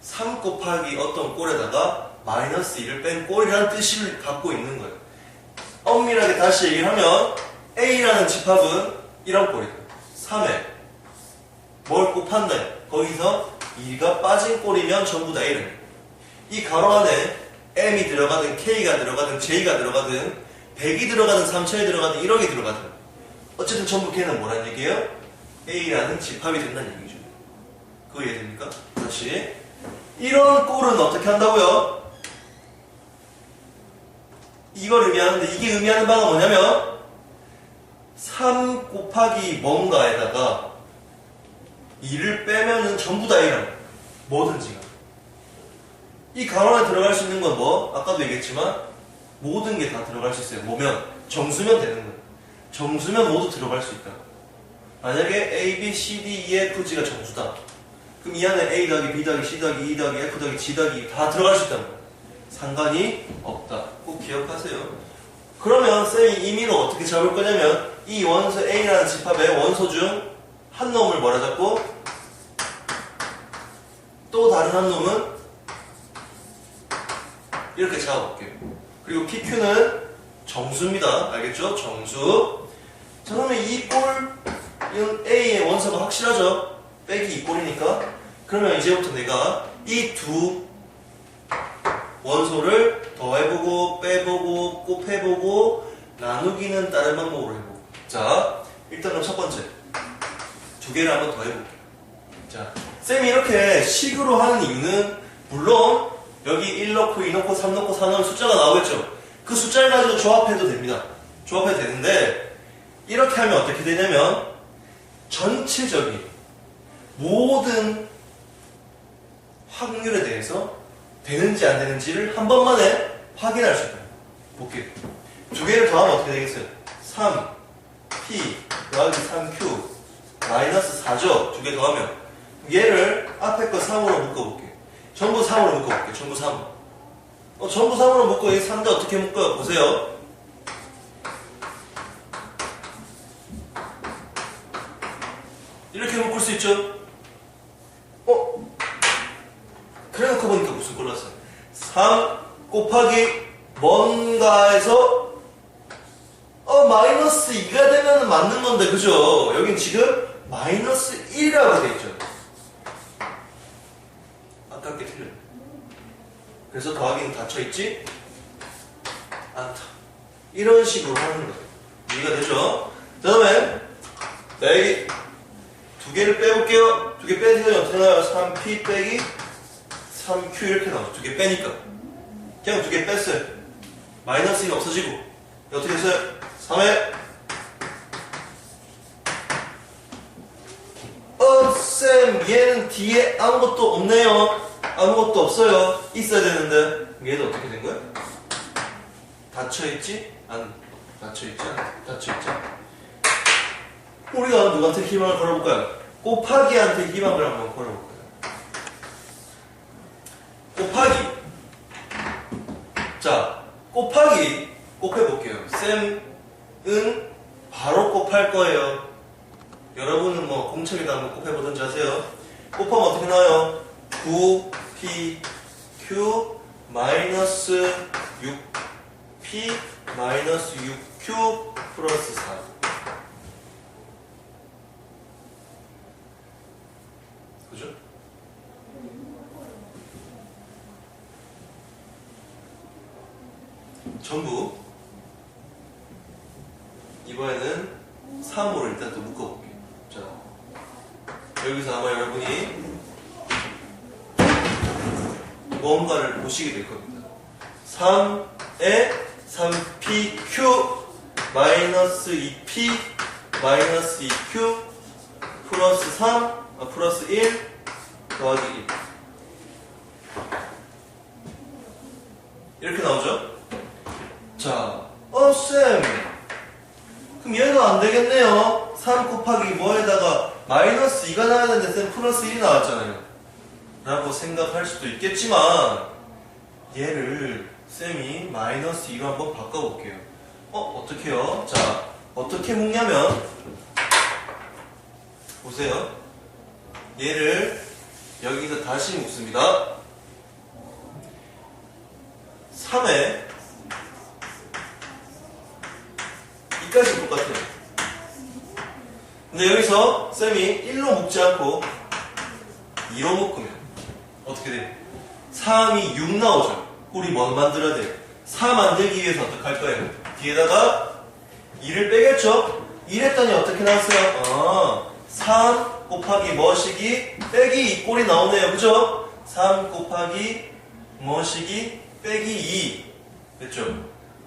3 곱하기 어떤 꼴에다가 마이너스 2를 뺀 꼴이라는 뜻을 갖고 있는 거예요. 엄밀하게 다시 얘기를 하면 A라는 집합은 이런 꼴이다. 3에 뭘 곱한대? 거기서 2가 빠진 꼴이면 전부 다 A라는 거예요. 이 가로 안에 M이 들어가든 K가 들어가든 J가 들어가든 100이 들어가든 3000이 들어가든 1억이 들어가든 어쨌든 전부 걔는 뭐란 얘기예요? A라는 집합이 된다는 얘기죠. 그거 이해됩니까? 다시 이런 꼴은 어떻게 한다고요? 이걸 의미하는데 이게 의미하는 바가 뭐냐면 3 곱하기 뭔가에다가 2를 빼면은 전부 다 A라는 거예요. 뭐든지가. 이 가로 안에 들어갈 수 있는 건 뭐? 아까도 얘기했지만 모든 게 다 들어갈 수 있어요. 뭐면? 정수면 되는 거예요. 정수면 모두 들어갈 수 있다. 만약에 A, B, C, D, E, F, G가 정수다. 그럼 이 안에 A 더하기 B 더하기 C 더하기 E 더하기 F 더하기 G 더하기 E 다 들어갈 수 있다는 거예요. 상관이 없다. 꼭 기억하세요. 그러면 쌤이 임의로 어떻게 잡을 거냐면 이 원소 A라는 집합의 원소 중 한 놈을 뭐라 잡고 또 다른 한 놈은 이렇게 잡아볼게요. 그리고 PQ는 정수입니다. 알겠죠? 정수. 자, 그러면 이 꼴은 A의 원소가 확실하죠? 빼기 이 꼴이니까. 그러면 이제부터 내가 이 두 원소를 더해보고 빼보고 곱해보고 나누기는 다른 방법으로 해보고. 자, 일단 그럼 첫 번째 두 개를 한번 더 해볼게요. 자, 쌤이 이렇게 식으로 하는 이유는 물론 여기 1 넣고 2 넣고 3 넣고 4 넣으면 숫자가 나오겠죠. 그 숫자를 가지고 조합해도 됩니다. 조합해도 되는데 이렇게 하면 어떻게 되냐면 전체적인 모든 확률에 대해서 되는지 안 되는지를 한 번만에 확인할 수 있다. 볼게요. 두 개를 더하면 어떻게 되겠어요? 3p 더하기 3q 마이너스 4죠. 두 개 더하면 얘를 앞에 거 3으로 묶어볼게요. 전부 3으로 묶어볼게요. 전부 3. 전부 3으로 묶고 이 3대 어떻게 묶어요? 보세요. 이렇게 묶을 수 있죠? 그래 놓고 보니까 무슨 꼴 났어요? 3 곱하기 뭔가에서 마이너스 2가 되면 맞는 건데 그죠? 여긴 지금 마이너스 1이라고 돼 있죠. 아깝게 틀려요. 그래서 더하기는 닫혀있지 않다. 이런 식으로 하는 거예요. 이해가 되죠? 그 다음에 여기 두 개를 빼볼게요. 두 개 빼세요. 어떻게 나와요? 3p 빼기 3q 이렇게 나오죠. 두 개 빼니까 그냥 두 개 뺐어요. 마이너스 2가 없어지고 어떻게 됐어요? 3에 쌤 얘는 뒤에 아무것도 없네요. 아무것도 없어요. 있어야 되는데 얘도 어떻게 된 거야? 닫혀있지? 안 닫혀있지? 안 닫혀있지? 우리가 누구한테 희망을 걸어볼까요? 곱하기한테 희망을 한번 걸어볼까요? 곱하기. 자, 곱하기 곱해볼게요. 쌤은 바로 곱할 거예요. 여러분은 뭐 공책에다 한번 곱해보든지 하세요. 곱하면 어떻게 나와요? 9pq 마이너스 6p 마이너스 6q 플러스 4. 그죠? 전부 이번에는 3으로 일단 또 묶어볼게요. 자, 여기서 아마 여러분이 뭔가를 보시게 될 겁니다. 3에 3pq 마이너스 2p 마이너스 2q 플러스 3 플러스 1 더하기 1 이렇게 나오죠? 자, 쌤 그럼 얘도 안 되겠네요. 3 곱하기 뭐에다가 마이너스 2가 나와야 되는데 쌤 플러스 1이 나왔잖아요. 라고 생각할 수도 있겠지만 얘를 쌤이 마이너스 2로 한번 바꿔볼게요. 어떻게요? 자, 어떻게 묶냐면 보세요. 얘를 여기서 다시 묶습니다. 3에 이까지 똑같아요. 근데 여기서 쌤이 1로 묶지 않고 2로 묶으면 어떻게 돼요? 3이 6 나오죠. 우리 뭐 만들어야 돼요? 4 만들기 위해서 어떻게 할 거예요? 뒤에다가 2를 빼겠죠? 1 했더니 어떻게 나왔어요? 3 곱하기 뭐시기 빼기 2 꼴이 나오네요. 그죠? 3 곱하기 뭐시기 빼기 2 됐죠?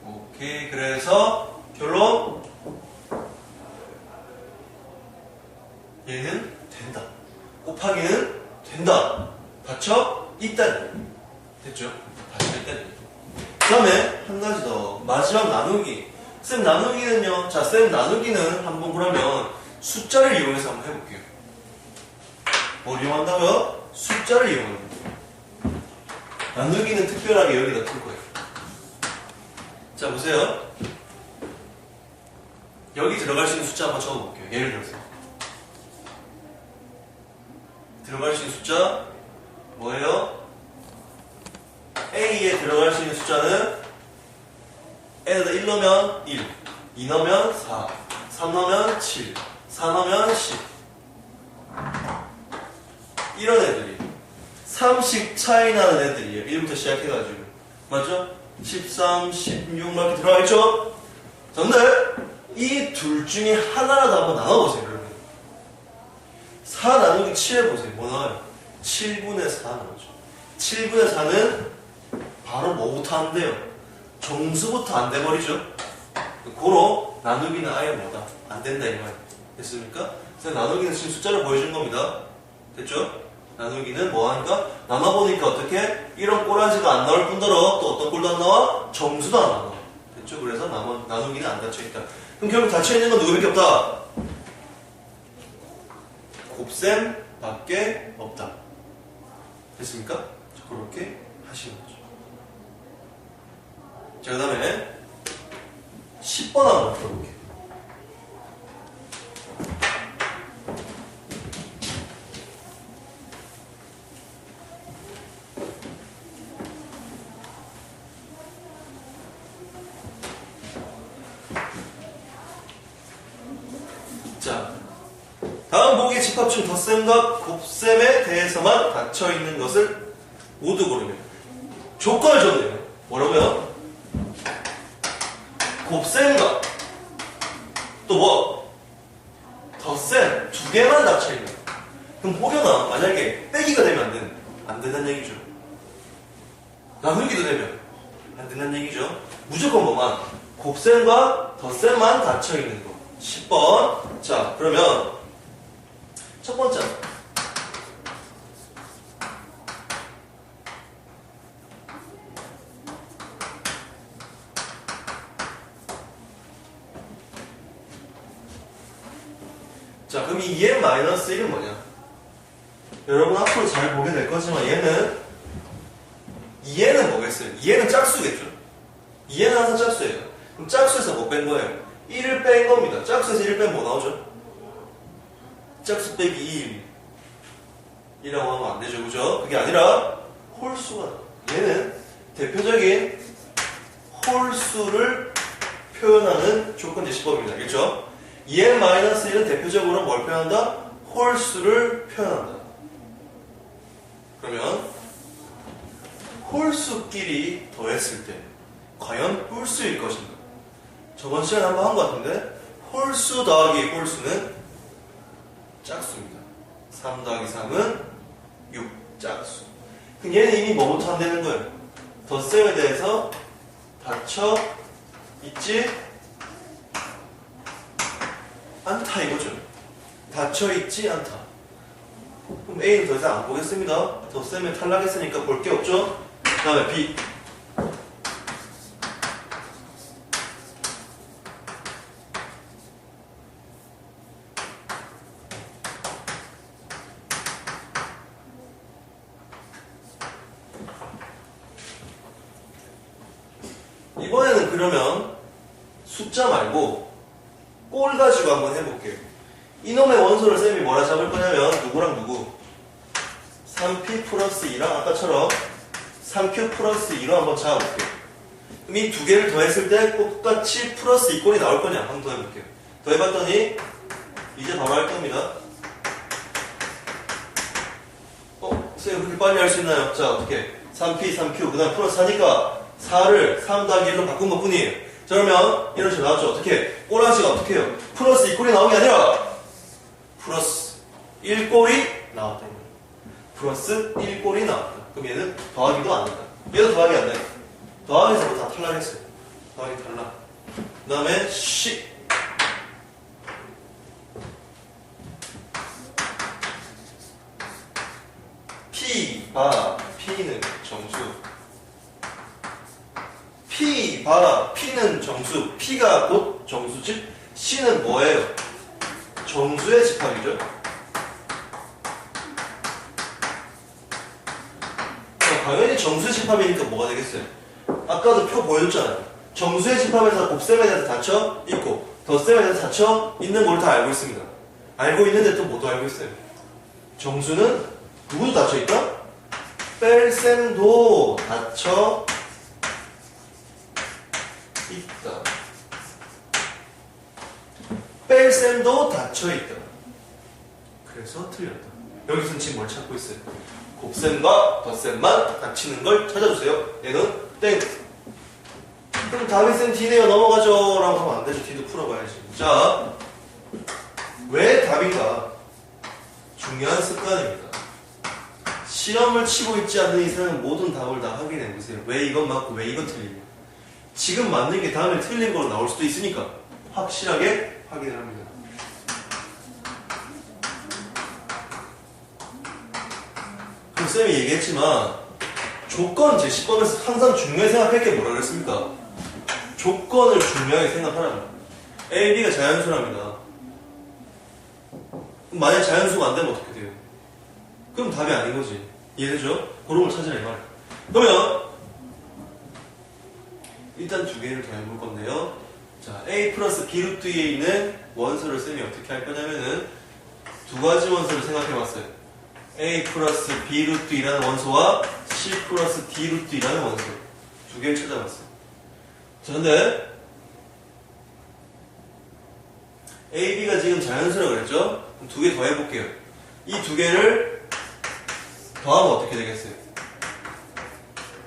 오케이. 그래서 결론 얘는 된다. 곱하기는 된다. 닫혀 있다. 됐죠? 닫혀 있다. 그 다음에 한 가지 더. 마지막 나누기. 쌤 나누기는요. 자, 쌤 나누기는 한번 그러면 숫자를 이용해서 한번 해볼게요. 뭘 이용한다고요? 숫자를 이용합니다. 나누기는 특별하게 여기다 풀 거예요. 자, 보세요. 여기 들어갈 수 있는 숫자 한번 적어볼게요. 예를 들어서. 들어갈 수 있는 숫자 뭐예요? A에 들어갈 수 있는 숫자는 N에다 1 넣으면 1, 2 넣으면 4, 3 넣으면 7, 4 넣으면 10 이런 애들이 3씩 차이 나는 애들이에요. 1부터 시작해가지고 맞죠? 13, 16 이렇게 들어가 있죠? 근데 이 둘 중에 하나라도 한번 나눠보세요. 여러분 4 나누기 7 해보세요. 뭐 나와요? 7분의 4 나오죠. 7분의 4는 바로 뭐부터 안 돼요? 정수부터 안 돼버리죠. 고로 나누기는 아예 뭐다? 안 된다 이 말. 됐습니까? 그래서 나누기는 지금 숫자를 보여준 겁니다. 됐죠? 나누기는 뭐 하니까? 나눠보니까 어떻게? 이런 꼬라지가 안 나올 뿐더러 또 어떤 꼴도 안 나와? 정수도 안 나와. 됐죠? 그래서 나누기는 안 닫혀있다. 그럼 결국 닫혀있는 건 누구밖에 없다? 곱셈 밖에 없다. 됐습니까? 자, 그렇게 하시는 거죠. 자, 그 다음에 10번 한번 풀어볼게요. 자, 다음 보기의 집합중 덧셈과 곱셈에 대해서만 닫혀있는 것을 모두 고르면 조건을 줬네요. 뭐라고요? 곱셈과 또 뭐? 덧셈 두 개만 닫혀있는. 그럼 혹여나 만약에 빼기가 되면 안 된다는 얘기죠. 나누기도 되면 안 된다는 얘기죠. 무조건 뭐만? 곱셈과 덧셈만 닫혀있는 거. 10번. 자, 그러면 첫 번째. 자, 그럼 이 2n-1은 뭐냐? 여러분 앞으로 잘 보게 될 거지만 얘는 2n은 뭐겠어요? 2n은 짝수겠죠? 2n은 항상 짝수예요. 그럼 짝수에서 뭐 뺀 거예요? 1을 뺀 겁니다. 짝수에서 1을 빼면 뭐 나오죠? 짝수 빼기 2이라고 하면 안 되죠. 그죠? 그게 아니라 홀수가 나와요. 얘는 대표적인 홀수를 표현하는 조건 제시법입니다. 알겠죠? 2n-1은 대표적으로 뭘 표현한다? 홀수를 표현한다. 그러면 홀수끼리 더했을 때 과연 홀수일 것인가? 저번 시간에 한번 한 것 같은데 홀수 더하기 홀수는 짝수입니다. 3 더하기 3은 6 짝수. 그럼 얘는 이미 뭐부터 안 되는 거예요? 덧셈에 대해서 닫혀 있지 않다 이거죠. 닫혀 있지 않다. 그럼 A는 더 이상 안 보겠습니다. 덧셈에 탈락했으니까 볼 게 없죠. 그 다음에 B. 이번에는 그러면 숫자 말고 꼴 가지고 한번 해볼게요. 이놈의 원소를 쌤이 뭐라 잡을 거냐면 누구랑 누구? 3p 플러스 2랑 아까처럼 3q 플러스 2로 한번 잡아볼게요. 그럼 이 두 개를 더했을 때 똑같이 플러스 2꼴이 나올 거냐? 한번 더 해볼게요. 더해봤더니 이제 바로 할 겁니다. 선생님 그렇게 빨리 할 수 있나요? 자, 어떻게? 3p, 3q, 그 다음 플러스 4니까 4를 3 더하기 1로 바꾼 것 뿐이에요. 자, 그러면 이런 식으로 나왔죠. 어떻게? 꼬라지가 어떻게 해요? 플러스 2꼴이 나온 게 아니라 플러스 1꼴이 나왔다. 플러스 1꼴이 나왔다. 그럼 얘는 더하기도 안 된다. 얘도 더하기 안 된다. 더하기에서 다 탈락했어요. 더하기 탈락. 그 다음에 10. P, 바, P는 정수. P, 바, P는 정수. P가 곧 정수, 즉 C는 뭐예요? 정수의 집합이죠. 당연히 정수의 집합이니까 뭐가 되겠어요? 아까도 표 보여줬잖아요. 정수의 집합에서 곱셈에 대해서 닫혀 있고 덧셈에 대해서 닫혀 있는 걸 다 알고 있습니다. 알고 있는데 또 뭐도 알고 있어요? 정수는 누구도 닫혀 있다? 뺄셈도 닫혀 있다. 뺄셈도 닫혀 있다. 그래서 틀렸다. 여기서는 지금 뭘 찾고 있어요? 곱셈과 덧셈만 닫히는 걸 찾아주세요. 얘는 땡. 그럼 답이 쌤 D네요. 넘어가죠. 라고 하면 안 되죠. D도 풀어봐야지. 자, 왜 답인가? 중요한 습관입니다. 시험을 치고 있지 않는 이상은 모든 답을 다 확인해보세요. 왜 이건 맞고 왜 이건 틀리냐. 지금 맞는 게 다음에 틀린 걸로 나올 수도 있으니까 확실하게 확인을 합니다. 그럼 쌤이 얘기했지만 조건 제시법에서 항상 중요하게 생각할 게 뭐라 그랬습니까? 조건을 중요하게 생각하라고. A, B가 자연수랍니다. 그럼 만약 자연수가 안 되면 어떻게 돼요? 그럼 답이 아닌 거지. 이해되죠? 그런 걸 찾으라 이 말이에요. 그러면 일단 두 개를 더 해볼 건데요. 자, A 플러스 B 루트 2에 있는 원소를 쌤이 어떻게 할 거냐면은 두 가지 원소를 생각해 봤어요. A 플러스 B 루트 2라는 원소와 C 플러스 D 루트 2라는 원소. 두 개를 찾아봤어요. 자, 근데 A, B가 지금 자연수라고 그랬죠? 그럼 두 개 더 해볼게요. 이 두 개를 더하면 어떻게 되겠어요?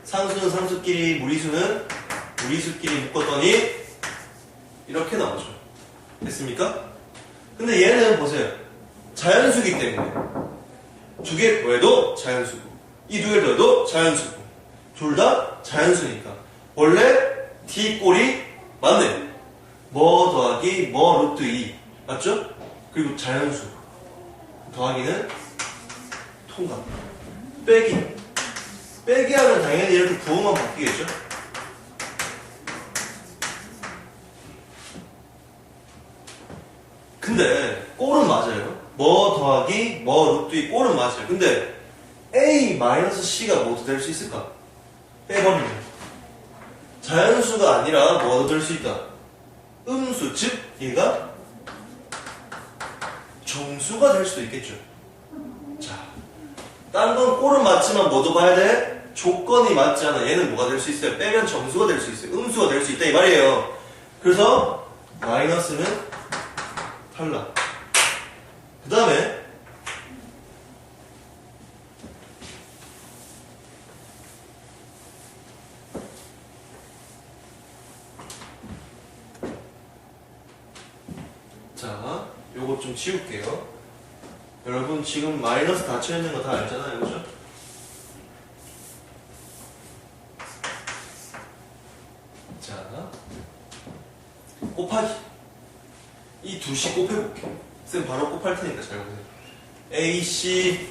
상수는 상수끼리, 무리수는 무리수끼리 묶었더니 이렇게 나오죠. 됐습니까? 근데 얘는 보세요. 자연수기 때문에 두 개 더해도 자연수고 이 두 개 더해도 자연수고 둘 다 자연수니까 원래 D 꼴이 맞네. 뭐 더하기 뭐 루트 2 맞죠? 그리고 자연수 더하기는 통과. 빼기 하면 당연히 이렇게 부호만 바뀌겠죠? 근데 꼴은 맞아요. 뭐 더하기 뭐 루트 2 꼴은 맞아요. 근데 A 마이너스 C가 모두 될 수 있을까? 빼버리면 자연수가 아니라 뭐도 될 수 있다? 음수, 즉 얘가 정수가 될 수도 있겠죠. 자, 딴 건 꼴은 맞지만 뭐도 봐야 돼? 조건이 맞지 않아. 얘는 뭐가 될 수 있어요? 빼면 정수가 될 수 있어요. 음수가 될 수 있다 이 말이에요. 그래서 마이너스는 탈락. 그 다음에 자, 요거 좀 지울게요. 여러분 지금 마이너스 닫혀있는 거 다 알잖아요. 그죠? 자, 곱하기. 이 두 시 곱해볼게요. 쌤 바로 곱할 테니까 잘 보세요. AC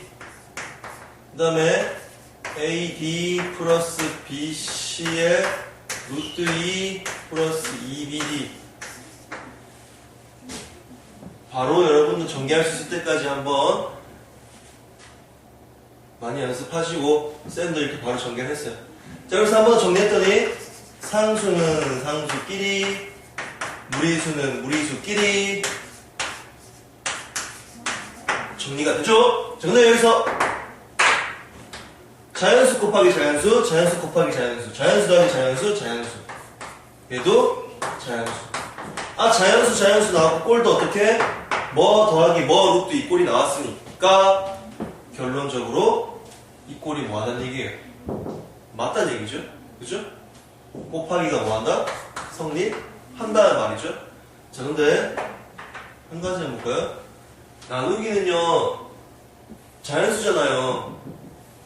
그 다음에 AD 플러스 BC의 루트 2 플러스 2BD 바로 여러분들 전개할 수 있을 때까지 한번 많이 연습하시고 쌤도 이렇게 바로 전개를 했어요. 자, 그래서 한번 정리했더니 상수는 상수끼리 무리수는 무리수끼리 정리가 되죠? 자, 근데 여기서 자연수 곱하기 자연수, 자연수 곱하기 자연수, 자연수 더하기 자연수, 자연수 얘도 자연수. 아, 자연수 나왔고 꼴도 어떻게? 뭐 더하기 뭐 루트 이 꼴이 나왔으니까 결론적으로 이 꼴이 뭐 하다는 얘기예요? 맞다는 얘기죠? 그죠? 곱하기가 뭐 한다? 성립한다는 말이죠. 자, 근데 한 가지 해볼까요? 나누기는요 자연수잖아요.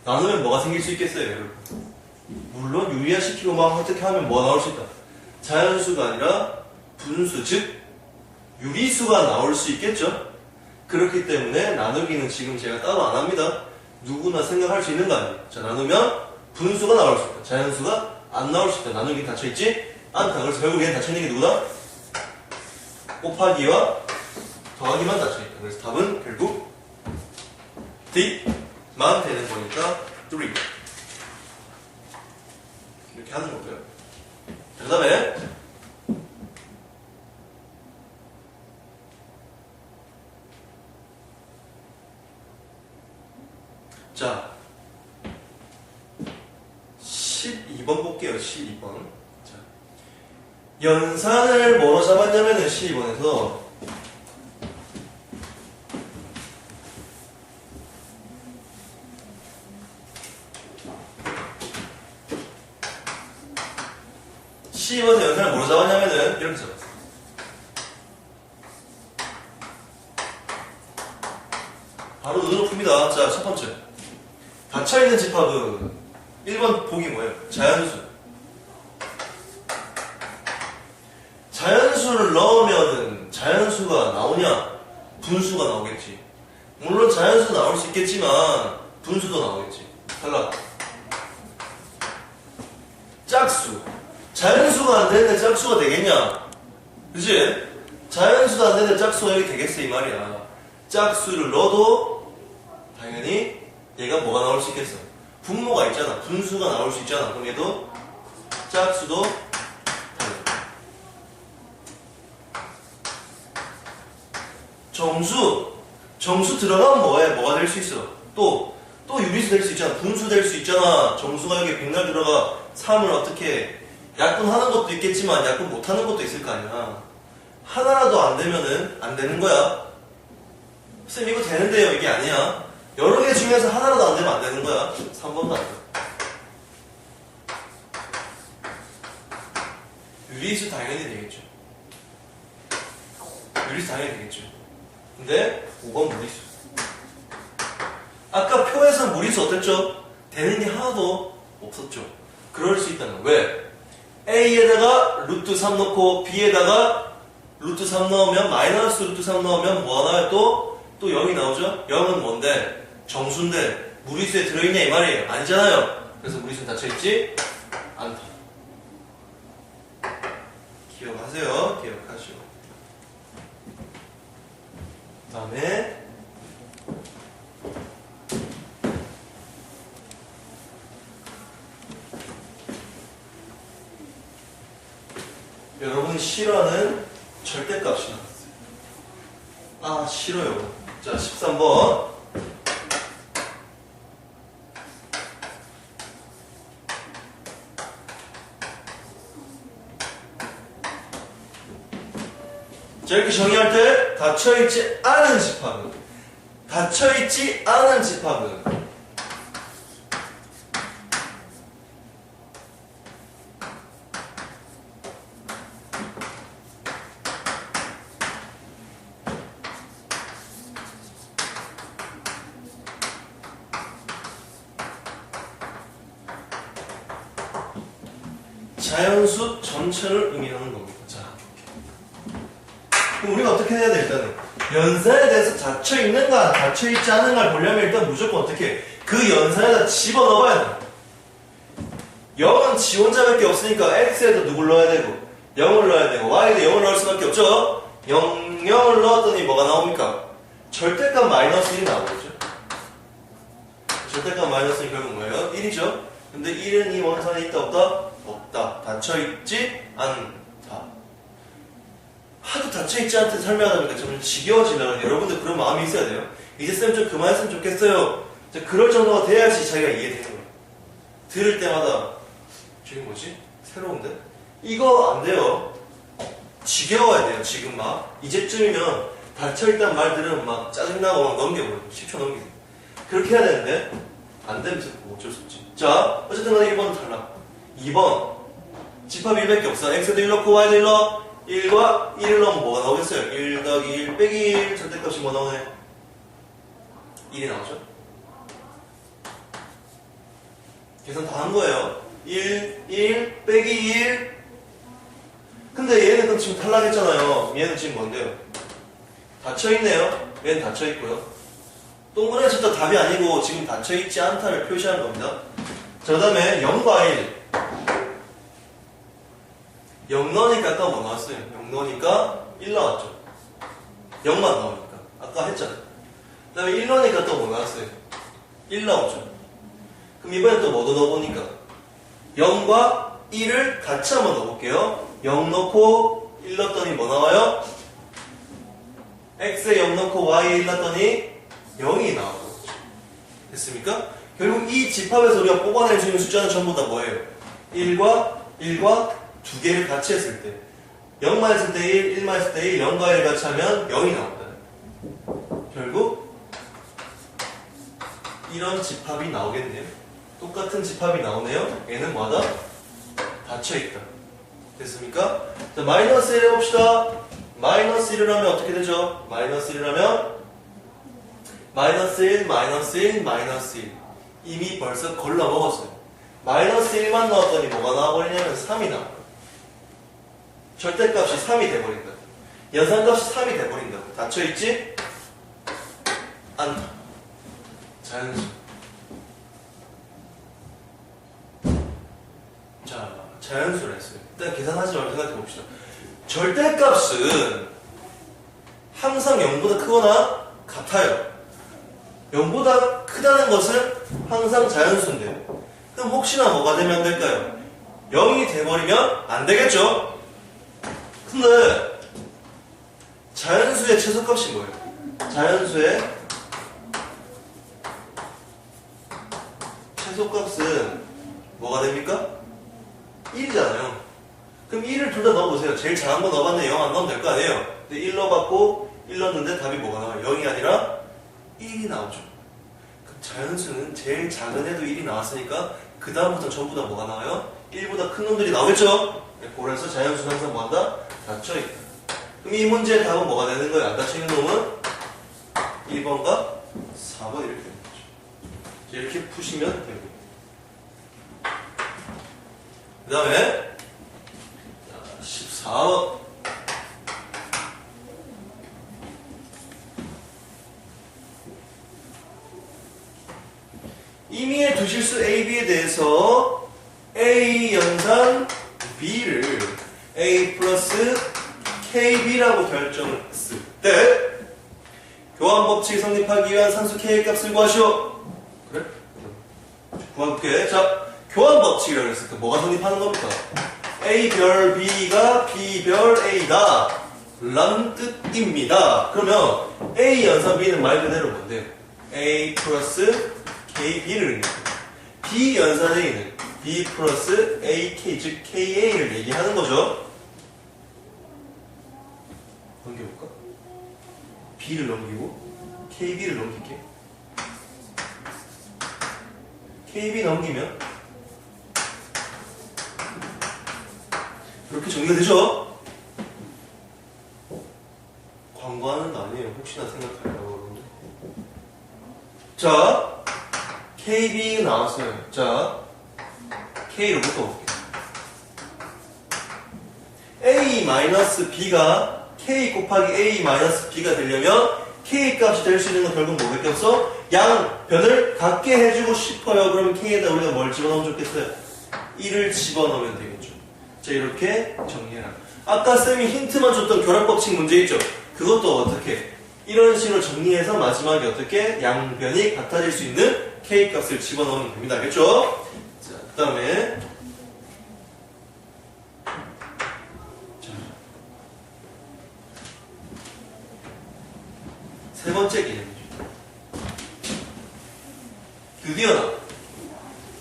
나누면 뭐가 생길 수 있겠어요, 여러분? 물론 유리화시키고 막 어떻게 하면 뭐가 나올 수 있다. 자연수가 아니라 분수, 즉 유리수가 나올 수 있겠죠. 그렇기 때문에 나누기는 지금 제가 따로 안 합니다. 누구나 생각할 수 있는 거 아니에요. 자, 나누면 분수가 나올 수 있다. 자연수가 안 나올 수 있다. 나누기 닫혀있지 않다. 그래서 결국엔 닫혀있는 게 누구다? 곱하기와 더하기만 닫혀있다. 그래서 답은 결국 D만 되는 거니까 3. 이렇게 하는 거고요. 그 다음에 자 12번 볼게요. 12번. 자, 연산을 뭐로 잡았냐면은 12번에서 연산을 뭐로 잡았냐면은 이렇게 잡았어요. 바로 눈으로 풉니다. 자, 첫 번째. 닫혀있는 집합은 1번 보기 뭐예요? 자연수. 자연수를 넣으면은 자연수가 나오냐? 분수가 나오겠지. 물론 자연수 나올 수 있겠지만 분수도 나오겠지. 탈락. 짝수. 자연수가 안 되는데 짝수가 되겠냐? 그치? 자연수도 안 되는데 짝수가 여기 되겠어 이 말이야. 짝수를 넣어도 당연히 얘가 뭐가 나올 수 있겠어? 분모가 있잖아. 분수가 나올 수 있잖아. 그럼 얘도 짝수도 정수 들어가면 뭐해? 뭐가 될 수 있어? 또 유리수 될 수 있잖아. 분수 될 수 있잖아. 정수가 여기 백날 들어가 3을 어떻게 약분하는 것도 있겠지만 약분 못하는 것도 있을 거 아니야. 하나라도 안 되면은 안 되는 거야. 쌤 이거 되는데요. 이게 아니야. 여러 개 중에서 하나라도 안 되면 안 되는 거야. 3번도 안 돼. 유리수 당연히 되겠죠. 유리수 당연히 되겠죠. 근데 5번 무리수. 아까 표에서 무리수 어땠죠? 되는 게 하나도 없었죠. 그럴 수 있다는 거. 왜? A에다가 루트 3 넣고 B에다가 루트 3 넣으면 마이너스 루트 3 넣으면 뭐 하나요? 또 0이 나오죠? 0은 뭔데? 정수인데 무리수에 들어있냐 이 말이에요. 아니잖아요. 그래서 무리수는 닫혀있지 않다. 기억하세요. 기억하시오. 그 다음에 여러분이 싫어하는 절대값이 나왔어요. 아 싫어요. 자 13번. 자 이렇게 정의할 때 닫혀있지 않은 집합은 자연수 전체를 의미하는 겁니다. 자, 그럼 우리가 어떻게 해야 돼? 일단은 연산에 대해서 닫혀있는가 닫혀있지 않은가를 보려면 일단 무조건 어떻게 해? 그 연산에다 집어넣어야 돼. 0은 지 혼자밖에 없으니까 x에다 누굴 넣어야 되고 0을 넣어야 되고 y에도 0을 넣을 수밖에 없죠. 0을 넣었더니 뭐가 나옵니까? 절대값 마이너스 1이 나오겠죠. 절대값 마이너스 1이 결국 뭐예요? 1이죠. 근데 1은 이 원산에 있다 없다? 없다. 닫혀있지 않다. 하도 닫혀있지 않다 설명하다 보니까 점점 지겨워지려고 여러분들 그런 마음이 있어야 돼요. 이제 쌤 좀 그만했으면 좋겠어요. 그럴 정도가 돼야지 자기가 이해되는 거예요. 들을 때마다 저게 뭐지? 새로운데? 이거 안 돼요. 지겨워야 돼요. 지금 막 이제쯤이면 닫혀있단 말 들으면 막 짜증나고 막 넘겨버려. 10초 넘기고. 그렇게 해야 되는데 안 되면 어쩔 수 없지. 자, 어쨌든 간에 1번 탈락. 2번 집합 1밖에 없어. x도 1 넣고 y도 1 넣어. 1과 1을 넣으면 뭐가 나오겠어요? 1 더하기 1 빼기 1 절대값이 뭐 나오네? 1이 나오죠? 계산 다 한 거예요. 1 빼기 1. 근데 얘는 그럼 지금 탈락했잖아요. 얘는 지금 뭔데요? 닫혀있네요. 얘는 닫혀있고요. 동그라미 진짜 답이 아니고 지금 닫혀있지 않다를 표시하는 겁니다. 자, 그 다음에 0과 1. 0 넣으니까 아까 뭐 나왔어요? 0 넣으니까 1 나왔죠. 0만 나오니까. 아까 했잖아요. 그 다음에 1 넣으니까 또 뭐 나왔어요? 1 나오죠. 그럼 이번엔 또 뭐도 넣어보니까 0과 1을 같이 한번 넣어볼게요. 0 넣고 1 넣었더니 뭐 나와요? x에 0 넣고 y에 1 넣었더니 0이 나오고. 됐습니까? 결국 이 집합에서 우리가 뽑아낼 수 있는 숫자는 전부 다 뭐예요? 1과 두 개를 같이 했을 때 0만 했을 때 1, 1만 했을 때 1, 0과 1을 같이 하면 0이 나온다. 결국 이런 집합이 나오겠네요. 똑같은 집합이 나오네요. 얘는 뭐다? 닫혀있다. 됐습니까? 자, 마이너스 1 해봅시다. 마이너스 1을 하면 어떻게 되죠? 마이너스 1을 하면 마이너스 1, 마이너스 1, 마이너스 1. 이미 벌써 걸러 먹었어요. 마이너스 1만 넣었더니 뭐가 나와버리냐면 3이 나와요. 절대값이 3이 돼버린다. 연산값이 3이 돼버린다. 닫혀있지? 않다. 자연수. 자, 자연수를 했어요. 일단 계산하지 말고 생각해봅시다. 절대값은 항상 0보다 크거나 같아요. 0보다 크다는 것은 항상 자연수인데요. 그럼 혹시나 뭐가 되면 안 될까요? 0이 돼버리면 안 되겠죠? 근데 자연수의 최소값이 뭐예요? 자연수의 최소값은 뭐가 됩니까? 1이잖아요. 그럼 1을 둘 다 넣어보세요. 제일 작은 거 넣어봤는데 0 안 넣으면 될 거 아니에요? 근데 1 넣어봤고 1 넣었는데 답이 뭐가 나와요? 0이 아니라 1이 나오죠. 그럼 자연수는 제일 작은 애도 1이 나왔으니까 그 다음부터 전부 다 뭐가 나와요? 1보다 큰 놈들이 나오겠죠? 그래서 자연수는 항상 뭐한다? 닫혀있다. 그럼 이 문제의 답은 뭐가 되는 거예요? 안 닫혀있는 놈은 1번과 4번 이렇게 되는 거죠. 이렇게 푸시면 되고. 그 다음에 14번. 임의의 두 실수 A, B에 대해서 A 연산 B를 A 플러스 KB라고 결정했을 때 교환 법칙이 성립하기 위한 산수 K의 값을 구하시오. 그래? 구할게. 자, 교환 법칙이라고 했을 때 뭐가 성립하는 겁니까? A별 B가 B별 A다 라는 뜻입니다. 그러면 A 연산 B는 말 그대로 뭔데요? A 플러스 KB를 의미합니다. B 연산 A는 B 플러스 AK, 즉 KA를 얘기하는 거죠. 넘겨볼까? B를 넘기고 KB를 넘길게. KB 넘기면 이렇게 정리가 되죠? 광고하는 거 아니에요. 혹시나 생각하려고 그러는데. 자, KB 나왔어요. 자, K를 묶어볼게요. A-B가 K 곱하기 A-B가 되려면 K 값이 될 수 있는 건 결국 뭐밖에 없어? 양변을 같게 해주고 싶어요. 그러면 K에다 우리가 뭘 집어넣으면 좋겠어요? 1을 집어넣으면 되겠죠. 자, 이렇게 정리해라. 아까 쌤이 힌트만 줬던 결합법칙 문제 있죠? 그것도 어떻게? 이런 식으로 정리해서 마지막에 어떻게? 양변이 같아질 수 있는 K 값을 집어넣으면 됩니다. 알겠죠? 자, 그 다음에 세 번째 개념이죠. 드디어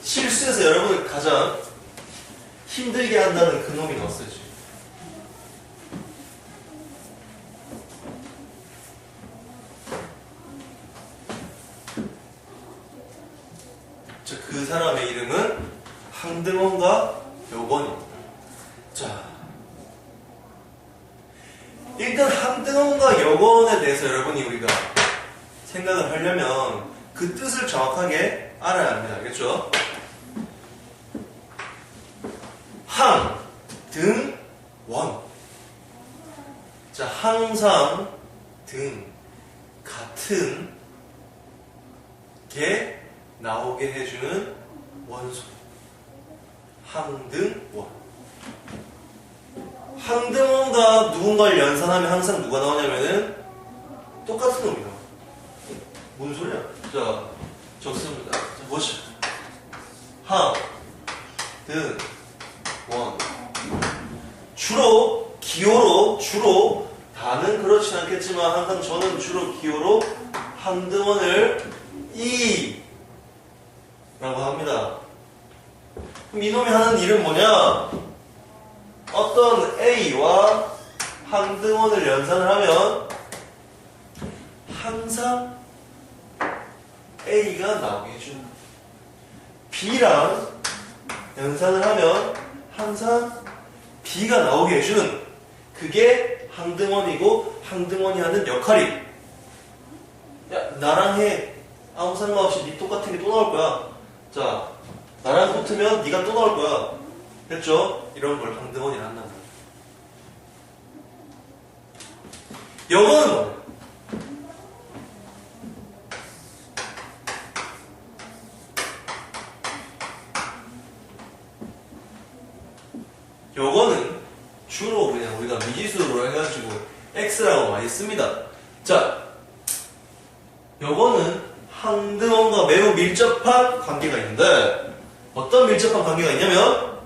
실수에서 여러분이 가장 힘들게 한다는 그 놈이 넣었어요 지금. 자, 그 사람의 이름은 항등원과 여건입니다. 자, 일단 항등원과 여건에 대해서 여러분이 우리가 생각을 하려면 그 뜻을 정확하게 알아야 합니다. 알겠죠? 항, 등, 원. 자, 항상, 등, 같은 게 나오게 해주는 원소. 항등, 원. 항등원과 누군가를 연산하면 항상 누가 나오냐면은 똑같은 놈이다. 뭔 소리야? 자, 적습니다. 자, 보시죠. 항, 등, 원. 주로 기호로 다는 그렇진 않겠지만 항상 저는 주로 기호로 항등원을 E 라고 합니다. 그럼 이놈이 하는 일은 뭐냐? 어떤 A와 항등원을 연산을 하면 항상 A가 나오게 해준다. B랑 연산을 하면 항상 B가 나오게 해주는 그게 항등원이고 항등원이 하는 역할이 야 나랑 해 아무 상관없이 니 똑같은 게 또 나올 거야. 자 나랑 붙으면 니가 또 나올 거야. 됐죠? 이런 걸 항등원이라 한단 말이야. 여거는 뭐야? 요거는 주로 그냥 우리가 미지수로 해가지고 x라고 많이 씁니다. 자, 요거는 항등원과 매우 밀접한 관계가 있는데 어떤 밀접한 관계가 있냐면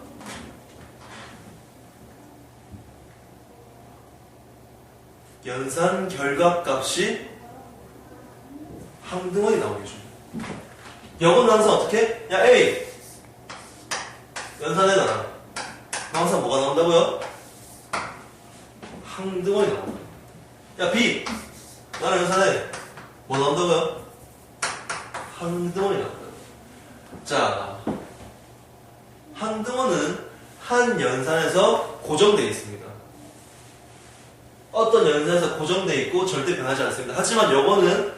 연산 결과값이 항등원이 나오게 해줍니다. 요거는 항상 어떻게? 야 A 연산해놔라. 항상 뭐가 나온다고요? 항등원이 나온다. 야 B 나랑 연산해. 뭐 나온다고요? 항등원이 나온다. 자, 항등원은 한 연산에서 고정되어 있습니다. 어떤 연산에서 고정되어 있고 절대 변하지 않습니다. 하지만 요거는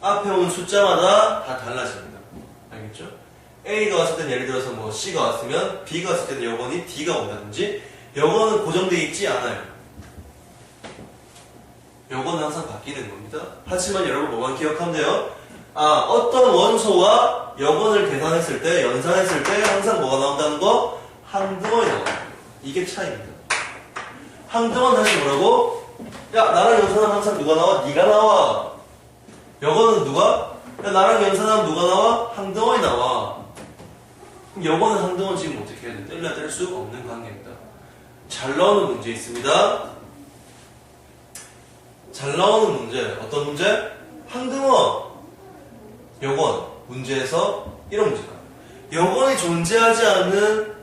앞에 온 숫자마다 다 달라집니다. 알겠죠? A가 왔을 땐 예를 들어서 뭐 C가 왔으면 B가 왔을 때는 요건이 D가 온다든지 요거는 고정되어 있지 않아요. 요거는 항상 바뀌는 겁니다. 하지만 여러분 뭐만 기억하면 돼요? 어떤 원소와 요건을 계산했을 때 연산했을 때 항상 뭐가 나온다는 거? 항등원이 나와요. 이게 차이입니다. 항등원 다시 뭐라고? 야 나랑 연산하면 항상 누가 나와? 네가 나와. 요거는 누가? 야 나랑 연산하면 누가 나와? 항등원이 나와. 그럼 요거는 항등원 지금 어떻게 해야 돼? 뗄래야 뗄 수 없는 관계입니다. 잘 나오는 문제 있습니다. 잘 나오는 문제 어떤 문제? 항등원 요건 문제에서 이런 문제가 요건이 존재하지 않는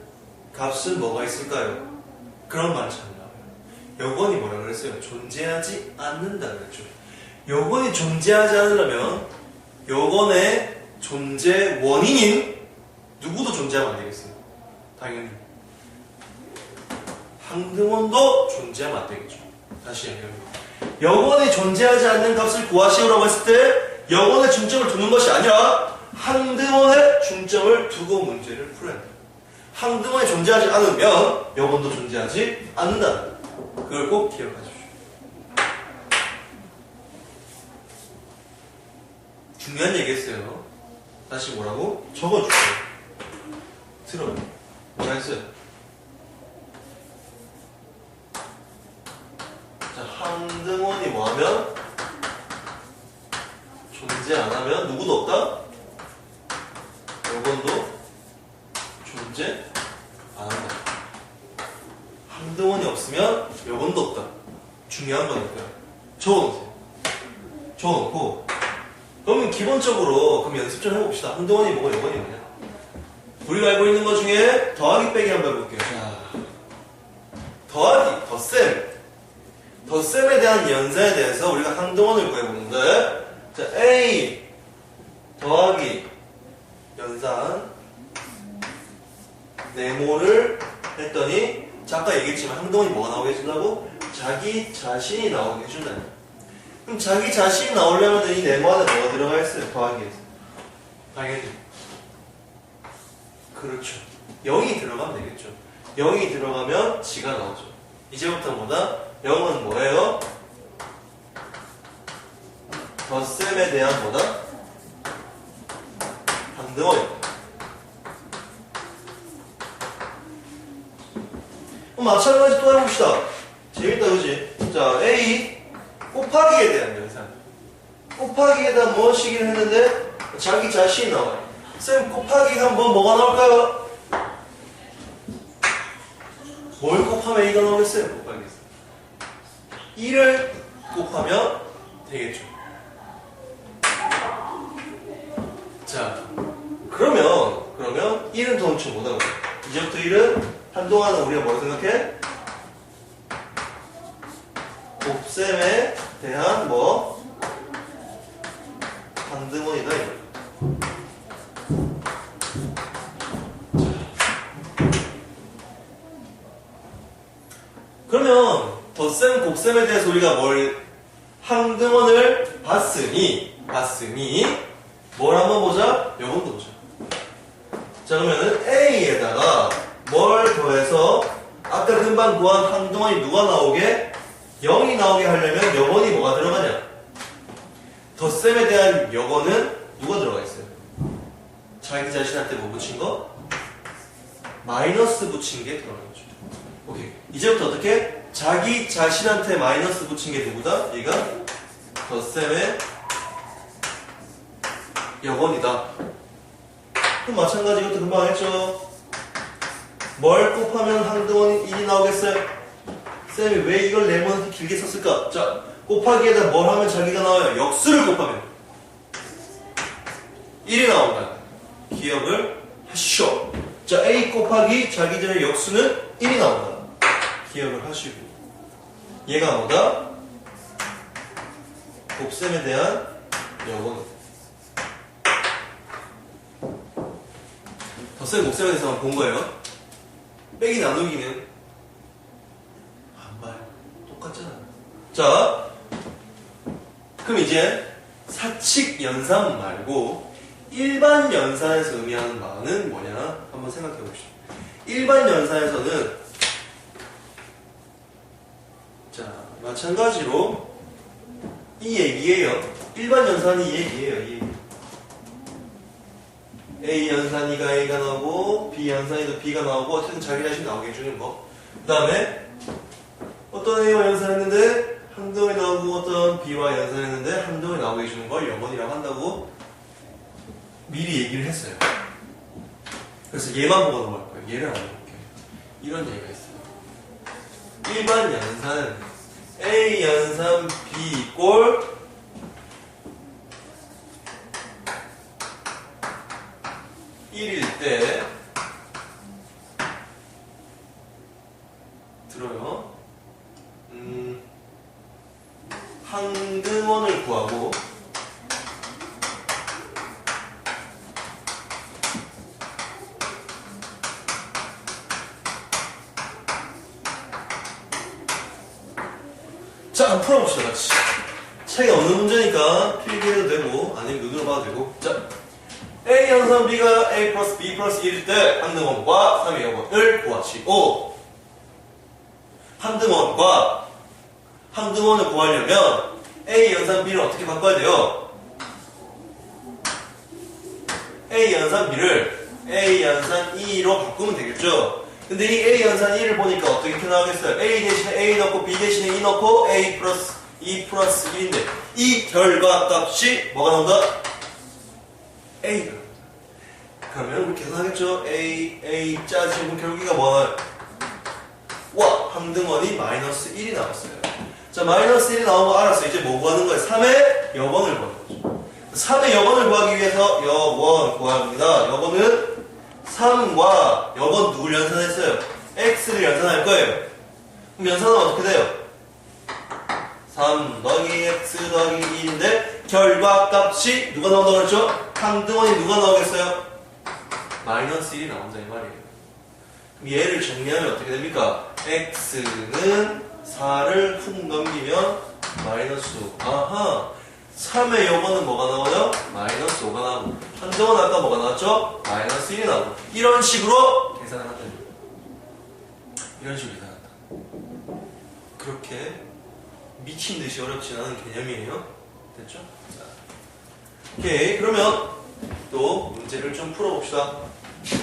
값은 뭐가 있을까요? 그런 말이 잘 나와요. 요건이 뭐라 그랬어요? 존재하지 않는다 그랬죠. 요건이 존재하지 않으려면 요건의 존재 원인인 누구도 존재하면 안 되겠어요. 당연히 항등원도 존재하면 안 되겠죠. 다시 얘기합니다. 여건이 존재하지 않는 값을 구하시오라고 했을 때 여건에 중점을 두는 것이 아니라 항등원에 중점을 두고 문제를 풀어야 합니다. 항등원이 존재하지 않으면 여건도 존재하지 않는다. 그걸 꼭 기억하십시오. 중요한 얘기했어요. 다시 뭐라고? 적어주세요. 들어요. 뭐라 했어요? 자, 항등원이 뭐하면? 존재 안하면 누구도 없다? 여건도 존재 안한다. 항등원이 없으면 여건도 없다. 중요한 거니까요. 적어놓으세요. 적어놓고 그러면 기본적으로 그럼 연습 좀 해봅시다. 항등원이 뭐고 여건이 뭐냐? 우리가 알고 있는 것 중에 더하기 빼기 한번 해볼게요. 자, 더하기, 덧셈에 대한 연산에 대해서 우리가 한동안을 구해보는데, 자, A 더하기 연산 네모를 했더니, 자, 아까 얘기했지만 한동안이 뭐가 나오게 해준다고? 자기 자신이 나오게 해준다. 그럼 자기 자신이 나오려면 이 네모 안에 뭐가 들어가 있어요? 더하기에서. 당연히. 그렇죠. 0이 들어가면 되겠죠. 0이 들어가면 지가 나오죠. 이제부터 뭐다? 0은 뭐예요? 덧셈에 대한 뭐다? 반등어입니다. 그럼 마찬가지 또 해봅시다. 재밌다, 그지? 자, A 곱하기에 대한 연산. 곱하기에 대한 무엇이긴 했는데 자기 자신이 나와요. 쌤, 곱하기 한번 뭐가 나올까요? 뭘 곱하면 A가 나오겠어요? 곱하기에서 1을 곱하면 되겠죠. 자, 그러면 1은 도대체 뭐다? 이제부터 1은 한동안은 우리가 뭘 생각해? 곱셈에 대한 뭐 반등원이다 이거. 그러면 덧셈, 곱셈에 대해서 우리가 뭘 항등원을 봤으니 뭘 한번 보자? 요건도 보자. 자, 그러면은 A에다가 뭘 더해서 아까 금방 구한 항등원이 누가 나오게? 0이 나오게 하려면 요건이 뭐가 들어가냐? 덧셈에 대한 요건은 누가 들어가 있어요? 자기 자신한테 뭐 붙인 거? 마이너스 붙인 게 들어가는 거죠. 오케이. 이제부터 어떻게? 자기 자신한테 마이너스 붙인 게 누구다? 얘가 덧셈의 여건이다. 그럼 마찬가지 이것도 금방 했죠. 뭘 곱하면 항등원이 1이 나오겠어요? 쌤이 왜 이걸 네모는 길게 썼을까? 자, 곱하기에다 뭘 하면 자기가 나와요? 역수를 곱하면 1이 나온다. 기억을 하시오. 자, A 곱하기 자기들의 역수는 1이 나온다. 기억을 하시고. 얘가 뭐다? 곱셈에 대한 여건. 덧셈 곱셈에 대해서만 본 거예요. 빼기 나누기는 안 봐요. 똑같잖아. 자, 그럼 이제 사칙 연산 말고 일반 연산에서 의미하는 바는 뭐냐? 한번 생각해 봅시다. 일반 연산에서는 자, 마찬가지로 이 얘기예요. 일반 연산이 이 얘기예요. 이 얘기. A 연산이가 A가 나오고 B 연산이도 B가 나오고 어쨌든 자기 자신 나오게 해주는 거. 그 다음에 어떤 A와 연산했는데 항등이 나오고 어떤 B와 연산했는데 항등이 나오게 해주는 걸 여건이라고 한다고 미리 얘기를 했어요. 그래서 얘만 보고 넘어갈 거예요. 얘를 안 볼게요. 이런 얘기가 있어요. 일반 연산은 A 연산 B 꼴 일일 때 들어요. 항등원을 구하고 자, 한번 풀어봅시다. 같이. 책에 없는 문제니까 필기해도 되고 아니면 눈으로 봐도 되고. 자, A 연산 B가 A 플러스 B 플러스 1일 때 항등원과 3의 여건을 구하시오. 항등원을 구하려면 A 연산 B를 어떻게 바꿔야 돼요? A 연산 B를 A 연산 E로 바꾸면 되겠죠. 근데 이 A 연산 E를 보니까 어떻게 나오겠어요? A 대신에 A 넣고 B 대신에 E 넣고 A 플러스 E 플러스 1인데 이 결과값이 뭐가 나온다? A가. 그러면 우리 계산하겠죠? A 짜지면 결국이가 뭐나요? 와, 항등원이 마이너스 1이 나왔어요. 자, 마이너스 1이 나온 거 알았어. 이제 뭐 구하는 거예요? 3의 여건을 구하는 거죠. 3의 여건을 구하기 위해서 여건 구합니다. 여건은 3과 요건 누굴 연산했어요? x를 연산할 거예요. 그럼 연산은 어떻게 돼요? 3 더하기 x 더하기 2인데 결과값이 누가 나온다고 그랬죠? 항등원이 누가 나오겠어요? 마이너스 1이 나온다 이 말이에요. 그럼 얘를 정리하면 어떻게 됩니까? x는 4를 훅 넘기면 마이너스 5. 아하, 3의 요거는 뭐가 나와요? 마이너스 5가 나오고, 항등원 아까 뭐가 나왔죠? 마이너스 1이 나오고. 이런 식으로 계산을 한다. 이런 식으로 계산한다. 그렇게 미친 듯이 어렵지 않은 개념이에요. 됐죠? 자, 오케이. 그러면 또 문제를 좀 풀어봅시다. 자,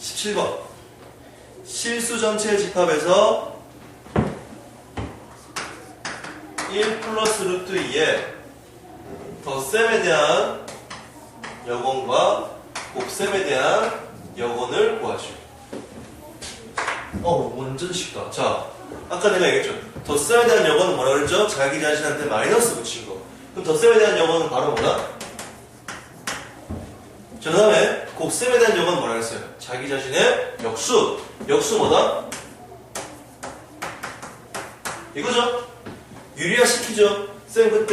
17번. 실수 전체의 집합에서 1 플러스 루트 2에 덧셈에 대한 여건과 곱셈에 대한 여건을 구하시오. 완전 쉽다. 자, 아까 내가 얘기했죠. 덧셈에 대한 여건은 뭐라 그랬죠? 자기 자신한테 마이너스 붙인 거. 그럼 덧셈에 대한 여건은 바로 뭐다? 그 다음에 곱셈에 대한 여건은 뭐라 그랬어요? 자기 자신의 역수. 역수 뭐다? 이거죠? 유리화 시키죠? 쌤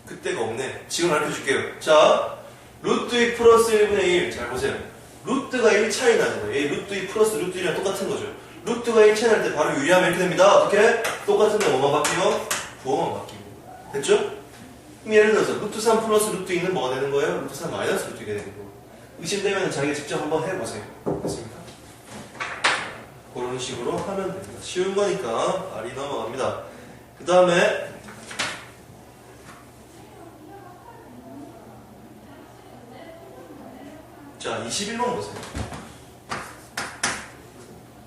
그때가 없네. 지금 가르쳐줄게요. 자, 루트 2 플러스 1분의 1. 잘 보세요. 루트가 1 차이 나잖아요. 얘 루트 2 플러스 루트 1이랑 똑같은 거죠. 루트가 1 차이 날 때 바로 유리하면 이렇게 됩니다. 어떻게? 똑같은데 뭐만 바뀌어? 부호만 바뀌고. 됐죠? 그럼 예를 들어서 루트 3 플러스 루트 2는 뭐가 되는 거예요? 루트 3 마이너스 루트 2가 되는 거예요. 의심되면 자기가 직접 한번 해보세요. 됐습니까? 그런 식으로 하면 됩니다. 쉬운 거니까 알이 넘어갑니다. 그 다음에 자, 21번 보세요.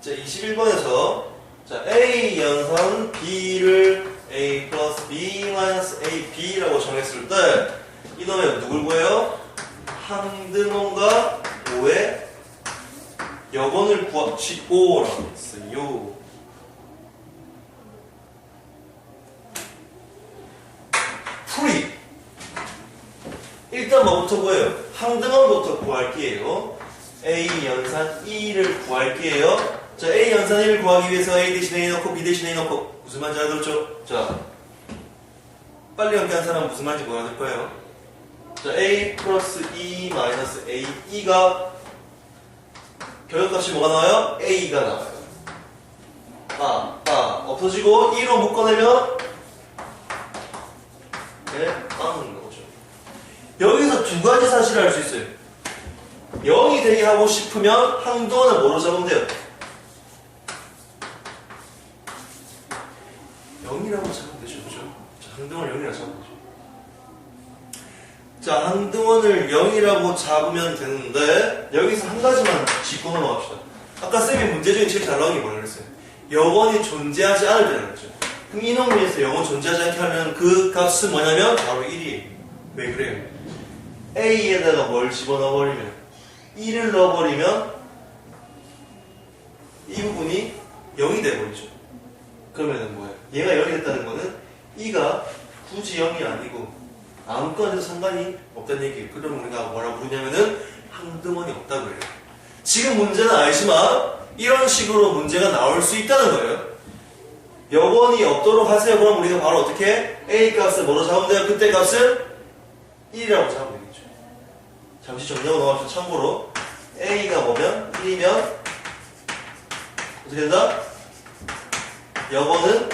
자, 21번에서 자, A 연산 B를 A 플러스 B 마이너스 AB라고 정했을 때 이놈의 누굴 구해요? 항등원과 5의 여건을 구합시오라고 했어요. 풀이 일단 뭐부터 구해요? 항등원부터 구할게요. A 연산 2를 구할게요. 자, A 연산 1을 구하기 위해서 A 대신 A 넣고 B 대신 A 넣고 무슨 말인지 알아들었죠? 자, 빨리 연기한 사람은 무슨 말인지 뭐 알아들 거예요? 자, A 플러스 2 마이너스 A, 2가 결과값이 뭐가 나와요? A가 나와요. 없어지고 2로 묶어내면 빵 나오죠. 여기서 두 가지 사실을 알 수 있어요. 0이 되게 하고 싶으면 항등원을 뭐로 잡으면 돼요? 0이라고 잡으면 되죠. 그죠? 자, 항등원을 0이라고 잡으면 되죠. 자, 항등원을 0이라고 잡으면 되는데 여기서 한 가지만 짚고 넘어갑시다. 아까 쌤이 문제 중에 제일 잘 나온 게 뭐라고 그랬어요? 여건이 존재하지 않을 때라고 그랬죠. 그럼 이 놈에서 영원 존재하지 않게 하면 그 값은 뭐냐면 바로 1이에요. 왜 그래요? A에다가 뭘 집어넣어버리면 1을 넣어버리면 이 부분이 0이 돼버리죠. 그러면은 뭐예요? 얘가 0이 됐다는 거는 2가 굳이 0이 아니고 아무거나 해도 상관이 없다는 얘기예요. 그러면 우리가 뭐라고 부르냐면은 항등원이 없다고 해요. 지금 문제는 알지만 이런 식으로 문제가 나올 수 있다는 거예요. 여건이 없도록 하세요. 그럼 우리가 바로 어떻게 A 값을 뭐로 잡으면 돼요? 그때 값은 1이라고 잡으면 되겠죠. 잠시 정리하고 넘어갑시다. 참고로 A가 뭐면 1이면 어떻게 된다? 여건은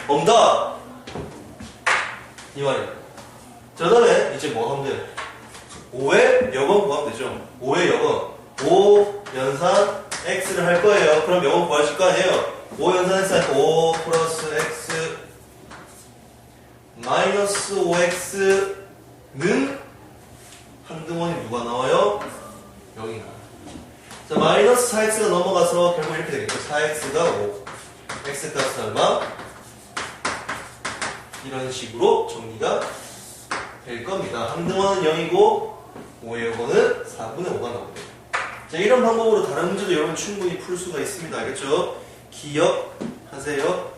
없다. 이 말이에요. 자, 그 다음에 이제 뭐 하면 돼요? 5의 여건 구하면 되죠. 5의 여건 5 연산 x를 할 거예요. 그럼 여건 구하실 거 아니에요? 5 연산 x 하니까 5 플러스 x 마이너스 5x는 항등원이 누가 나와요? 0이 나와요. 자, 마이너스 4x가 넘어가서 결국 이렇게 되겠죠. 4x가 5 x 값은 얼마? 이런 식으로 정리가 될 겁니다. 항등원은 0이고 5의 요거는 4분의 5가 나옵니다. 자, 이런 방법으로 다른 문제도 여러분 충분히 풀 수가 있습니다. 알겠죠? 기억하세요.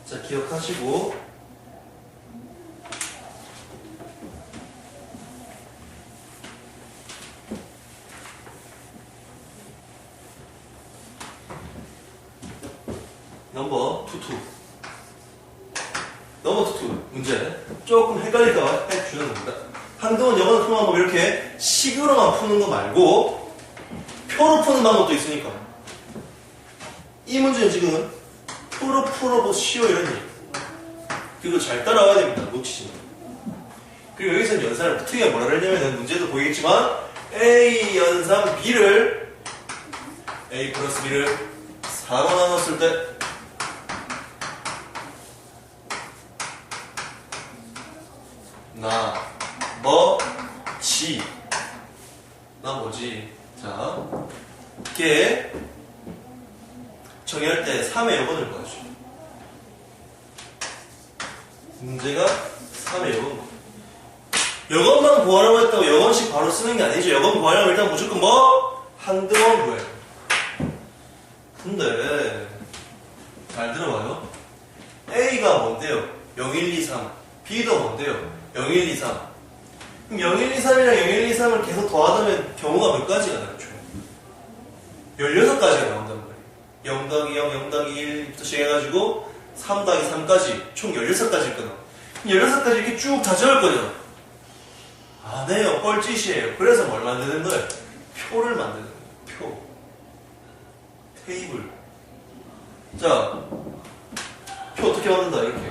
자, 기억하시고 넘버 투 문제 조금 헷갈릴까봐 해주는 겁니다. 항등원 영어는 푸는 방법 이렇게 식으로만 푸는 거 말고 표로 푸는 방법도 있으니까 이 문제는 지금 표로 풀어보시오 이런 얘기. 그리고 잘 따라와야 됩니다. 놓치지 마. 그리고 여기서는 연산을 특이하게 뭐라 그랬냐면 문제도 보이겠지만 A 연산 B를 A 플러스 B를 4로 나눴을 때 나머지 자 이렇게 정의할 때 3의 여건을 구하죠. 문제가 3의 여건. 여건만 구하라고 했다고 여건식 바로 쓰는 게 아니죠. 여건 구하려면 일단 무조건 뭐? 항등원 구해요. 근데 잘 들어봐요. A가 뭔데요? 0, 1, 2, 3. B도 뭔데요? 0, 1, 2, 3. 그럼 0, 1, 2, 3이랑 0, 1, 2, 3을 계속 더하다면 경우가 몇 가지가 나죠? 16가지가 나온단 말이에요. 0 더하기 0, 0 더하기 1부터 시작해가지고 3 더하기 3까지 총 16가지일 거다. 16가지 이렇게 쭉 다 적을 거죠. 안 해요. 뻘짓이에요. 그래서 뭘 만드는 거예요? 표를 만드는 거예요. 표. 테이블. 자, 표 어떻게 만든다? 이렇게.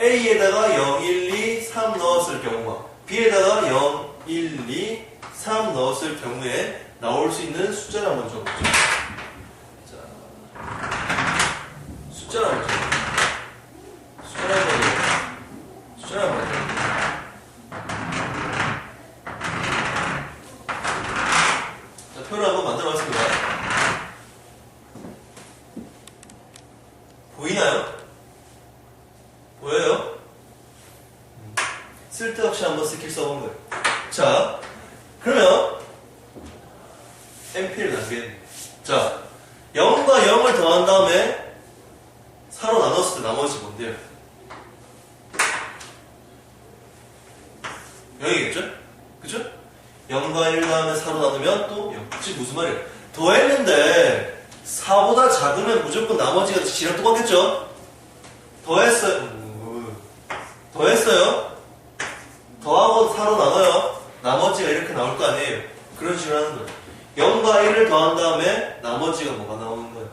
A에다가 0, 1, 2, 3 넣었을 경우와 B에다가 0, 1, 2, 3 넣었을 경우에 나올 수 있는 숫자를 한번 적어보죠. 자, 숫자를 한번 적어보죠. 숫자를 한번 적어보죠. 자, 표를 한번 만들어 봤습니다. 보이나요? 보여요? 쓸데없이 한번 스킬 써본 거예요. 자, 그러면 MP를 남기겠네. 자, 0과 0을 더한 다음에 4로 나눴을 때 나머지 뭔데요? 0이겠죠? 그죠? 0과 1 다음에 4로 나누면 또 0. 지금 무슨 말이에요? 더했는데 4보다 작으면 무조건 나머지가 G랑 똑같겠죠? 더했어요. 더하고 4로 나눠요. 나머지가 이렇게 나올 거 아니에요. 그런 식으로 하는 거예요. 0과 1을 더한 다음에 나머지가 뭐가 나오는 거예요?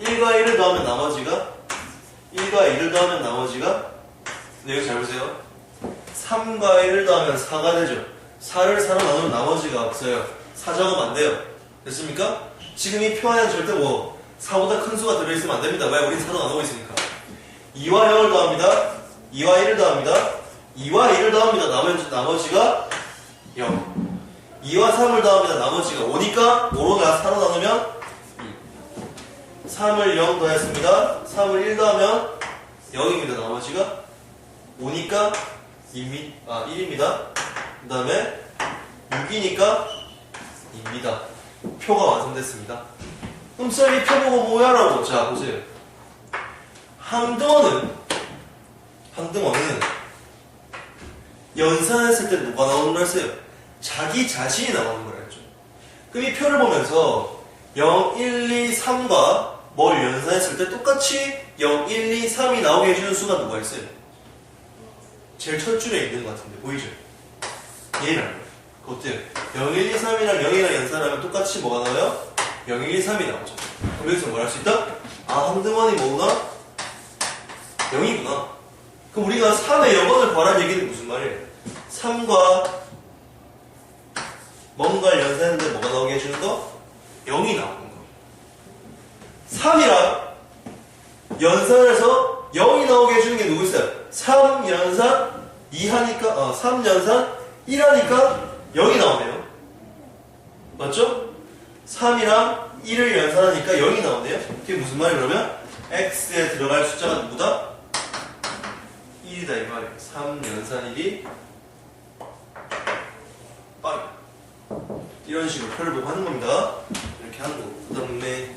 1과 1을 더하면 나머지가 1과 1을 더하면 나머지가 네, 여기 잘 보세요. 3과 1을 더하면 4가 되죠. 4를 4로 나누면 나머지가 없어요. 4 적으면 안 돼요. 됐습니까? 지금 이 표 안에는 절대 뭐 4보다 큰 수가 들어있으면 안 됩니다. 왜? 우린 4로 나누고 있으니까. 2와 0을 더합니다. 2와 1을 더합니다. 2와 1을 더합니다. 나머지가 0. 2와 3을 더합니다. 나머지가 5니까 5로 4로 나누면 2. 3을 0 더했습니다. 3을 1 더하면 0입니다. 나머지가 5니까 1입니다. 그 다음에 6이니까 2입니다. 표가 완성됐습니다. 그럼 쌤이 표 보고 뭐야라고? 자, 보세요. 항등원은 연산했을 때 뭐가 나오는 걸 했어요? 자기 자신이 나오는 걸 했죠. 그럼 이 표를 보면서 0, 1, 2, 3과 뭘 연산했을 때 똑같이 0, 1, 2, 3이 나오게 해주는 수가 누가 있어요? 제일 첫 줄에 있는 것 같은데 보이죠? 얘랑 어때요? 0, 1, 2, 3이랑 0이랑 연산하면 똑같이 뭐가 나와요? 0, 1, 2, 3이 나오죠. 그럼 여기서 뭘 할 수 있다? 아, 항등원이 뭐구나? 0이구나. 그럼 우리가 3의 여건을 구하라는 얘기는 무슨 말이에요? 3과 뭔가를 연산했는데 뭐가 나오게 해주는 거? 0이 나오는 거. 3이랑 연산해서 0이 나오게 해주는 게 누구 있어요? 3 연산 2 하니까 3 연산 1 하니까 0이 나오네요. 맞죠? 3이랑 1을 연산하니까 0이 나오네요. 그게 무슨 말이에요? 그러면 x에 들어갈 숫자가 누구다? 1이다 이 말이야. 3 연산 1이 빵. 이런 식으로 표를 보고 하는 겁니다. 이렇게 하는 거. 그 다음에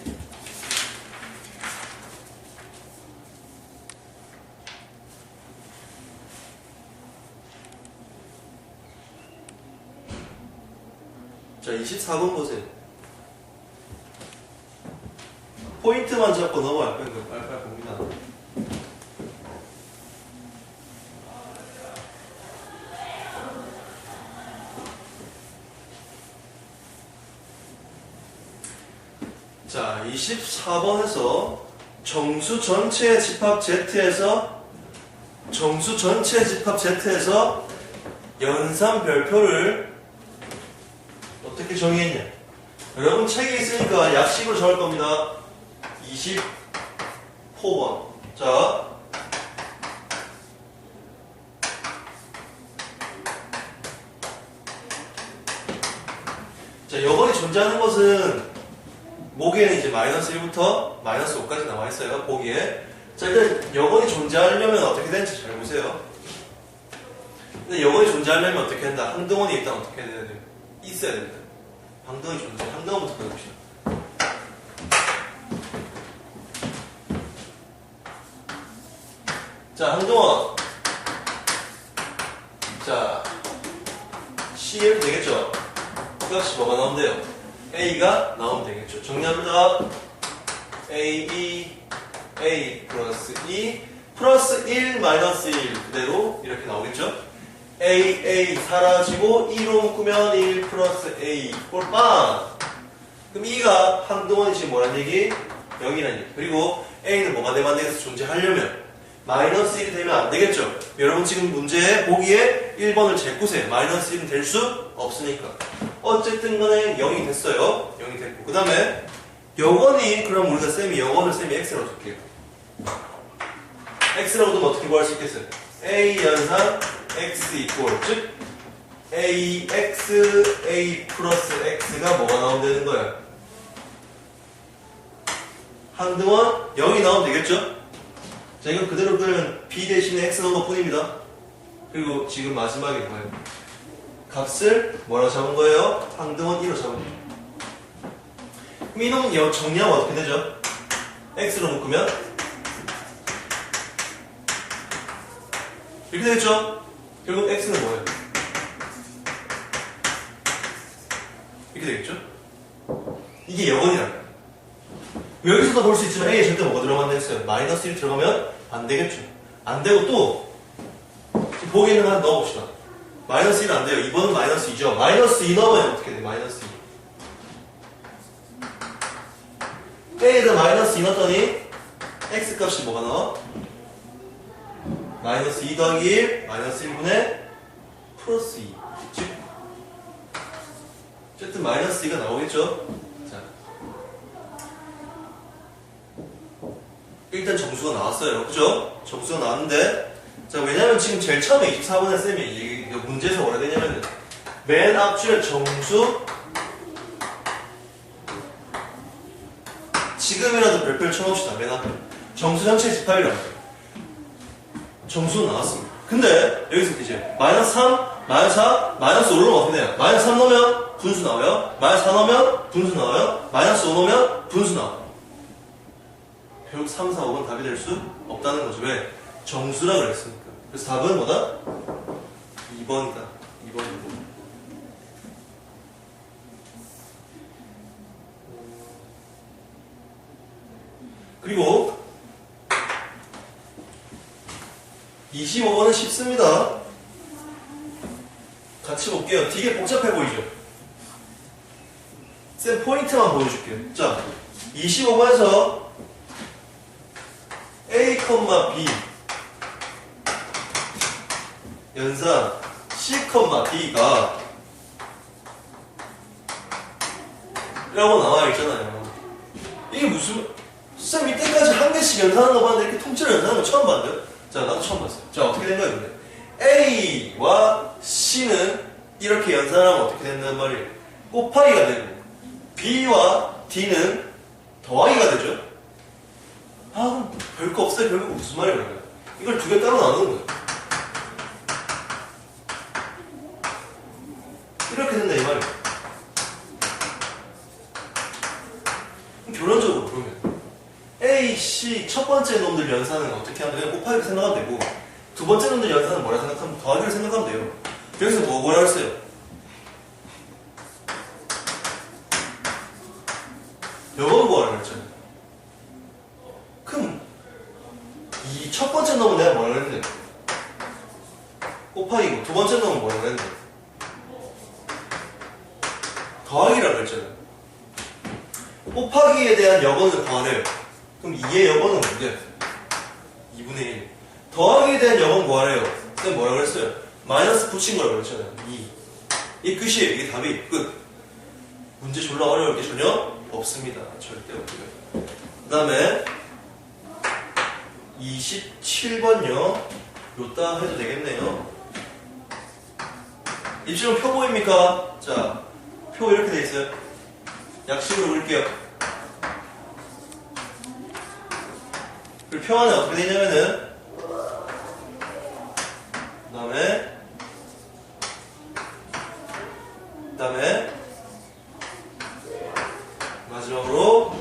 자 24번 보세요. 포인트만 잡고 넘어갈 거니까 빨리빨리 봅니다. 자, 24번에서 정수 전체 집합 Z에서 연산 별표를 어떻게 정의했냐? 여러분 책에 있으니까 약식으로 정할 겁니다. 24번. 자, 여건이 존재하는 것은 보기에는 이제 마이너스 1부터 마이너스 5까지 나와 있어요. 보기에. 자, 일단 여건이 존재하려면 어떻게 되는지 잘 보세요. 근데 여건이 존재하려면 어떻게 된다? 항등원이 일단 어떻게 해야 돼요? 있어야 됩니다. 항등원이 존재해. 항등원부터 보여봅시다. 자, 항등원. 자, CL 되겠죠? 그 값이 뭐가 나온대요? A가 나오면 되겠죠. 정리합니다. A 플러스 2 플러스 1 마이너스 1 그대로 이렇게 나오겠죠. A 사라지고 2로 묶으면 1 플러스 A 꼴빵. 그럼 2가 항등원이 지금 뭐란 얘기? 0이란 얘기. 그리고 A는 뭐가 되면 안 되겠어? 존재하려면 마이너스 1이 되면 안 되겠죠. 여러분 지금 문제에 보기에 1번을 제꾸세요. 마이너스 1은 될 수 없으니까. 어쨌든 간에 0이 됐어요. 0이 됐고. 그 다음에 여건이 그럼 우리가 여건을 X라고 줄게요. X라고 두면 어떻게 구할 수 있겠어요? A 연산 X 이꼴 즉 AX A 플러스 X가 뭐가 나오면 되는 거야? 항등원 0이 나오면 되겠죠? 자, 이건 그대로 그러면 B 대신에 X 넣은 것 뿐입니다. 그리고 지금 마지막에 뭐예요? 값을 뭐라고 잡은 거예요? 항등원 2로 잡은 거예요. 그럼 이놈 정리하면 어떻게 되죠? X로 묶으면 이렇게 되겠죠? 결국 X는 뭐예요? 이렇게 되겠죠? 이게 여건이라는 거예요. 여기서도 볼 수 있지만 A에 절대 뭐가 들어간다 했어요? 마이너스 1 들어가면 안 되겠죠? 안 되고 또 지금 보기에는 하나 넣어봅시다. 마이너스 1은 안 돼요. 2번은 마이너스 2죠. 마이너스 2 넣으면 어떻게 돼? 마이너스 2. A에다 마이너스 2 넣었더니 X 값이 뭐가 나와? 마이너스 2 더하기 1, 마이너스 1분의 플러스 2. 즉, 어쨌든 마이너스 2가 나오겠죠? 자. 일단 정수가 나왔어요. 그죠? 정수가 나왔는데, 자, 왜냐면 지금 제일 처음에 24번에 쌤이 문제에서 뭐라 되냐면, 맨 앞줄에 정수, 지금이라도 별표를 쳐놓읍시다. 맨 앞에. 정수 전체 집합이라고 해요. 정수는 나왔습니다. 근데, 여기서 이제, 마이너스 3, 마이너스 4, 마이너스 5로 넣으면 어떻게 돼요? 마이너스 3 넣으면 분수 나와요. 마이너스 4 넣으면 분수 나와요. 마이너스 5 넣으면 분수 나와요. 결국 3, 4, 5번 답이 될 수 없다는 거죠. 왜? 정수라 그랬으니까. 그래서 답은 뭐다? 2번이다. 2번이고. 그리고 25번은 쉽습니다. 같이 볼게요. 되게 복잡해 보이죠? 쌤 포인트만 보여줄게요. 자, 25번에서 A, B 연산 C, D가 라고 나와 있잖아요. 이게 무슨 쌤 이때까지 한 개씩 연산하는 거 봤는데 이렇게 통째로 연산하는 거 처음 봤는데요? 자, 나도 처음 봤어요. 자, 어떻게 된 거예요, 근데? A와 C는 이렇게 연산하면 어떻게 된단 말이에요? 곱하기가 되고 B와 D는 더하기가 되죠? 아, 별거 없어요. 결국 무슨 말이야, 그러면? 이걸 두 개 따로 나누는 거예요. 이렇게 된다, 이 말이에요. 결론적으로 그러면 A, C 첫 번째 놈들 연산은 어떻게 하면 그냥 곱하기로 생각하면 되고, 두 번째 놈들 연산은 뭐라 생각하면 더하기로 생각하면 돼요. 그래서 뭐라 했어요? 영어로 뭐라 그랬잖아요. 그럼 이 첫 번째 놈은 내가 뭐라 그랬는데? 곱하기고 두 번째 놈은 뭐라 그랬는데? 더하기라고 그랬잖아요. 곱하기에 대한 여건을 구하래요. 그럼 2의 여건은 뭔데? 2분의 1. 더하기에 대한 여건 구하래요. 쌤 뭐라 그랬어요? 마이너스 붙인 거라고 그랬잖아요. 2. 이게 끝이에요. 이게 답이 끝. 문제 졸라 어려울 게 전혀 없습니다. 절대 없고요. 그 다음에 27번요. 요따 해도 되겠네요. 입시론 표 보입니까? 자, 표 이렇게 돼 있어요. 약식으로 그릴게요. 그리고 표 안에 어떻게 되냐면은 그 다음에 마지막으로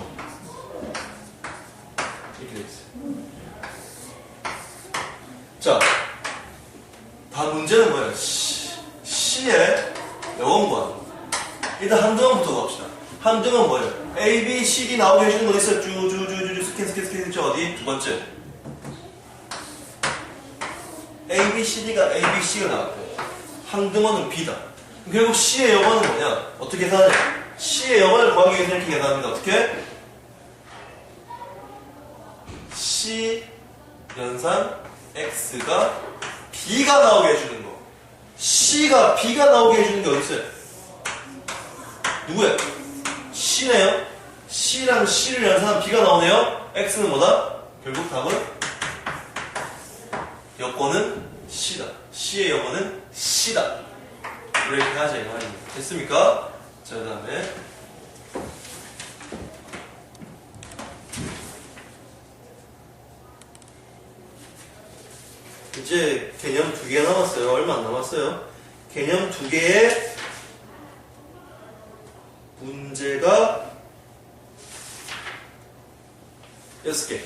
이렇게 돼 있어요. 자, 다 문제는 뭐예요? C의 영원 구하는 거. 일단 함등원부터 갑시다. 함등은 뭐예요? A, B, C, D 나오게 해주는 거 있어요. 쭈쭈쭈쭈 스캔 어디? 두 번째. A, B, C, D가 A, B, C가 나왔고 함등원은 B다. 결국 C의 영원은 뭐냐? 어떻게 계산하냐? C의 영원을 구하기 위해서 이렇게 계산합니다. 어떻게? C 연산 X가 B가 나오게 해주는 거. C가 B가 나오게 해주는 게 어디 있어요? 누구야? C네요. C랑 C를 연산하면 B가 나오네요. X는 뭐다? 결국 답은 여건은 C다. C의 여건은 C다. 이렇게 하자 이 말입니다. 됐습니까? 자, 그 다음에 이제 개념 2개 남았어요. 얼마 안 남았어요. 개념 2개의 문제가 6개.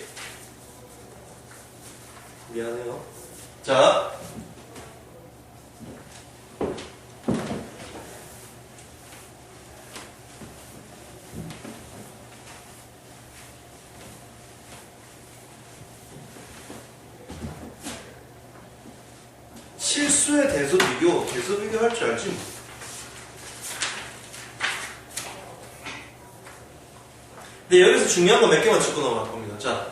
미안해요. 자, 실수의 대소 비교 할 줄 알지 뭐. 근데 여기서 중요한 거 몇 개만 짚고 넘어갈 겁니다. 자,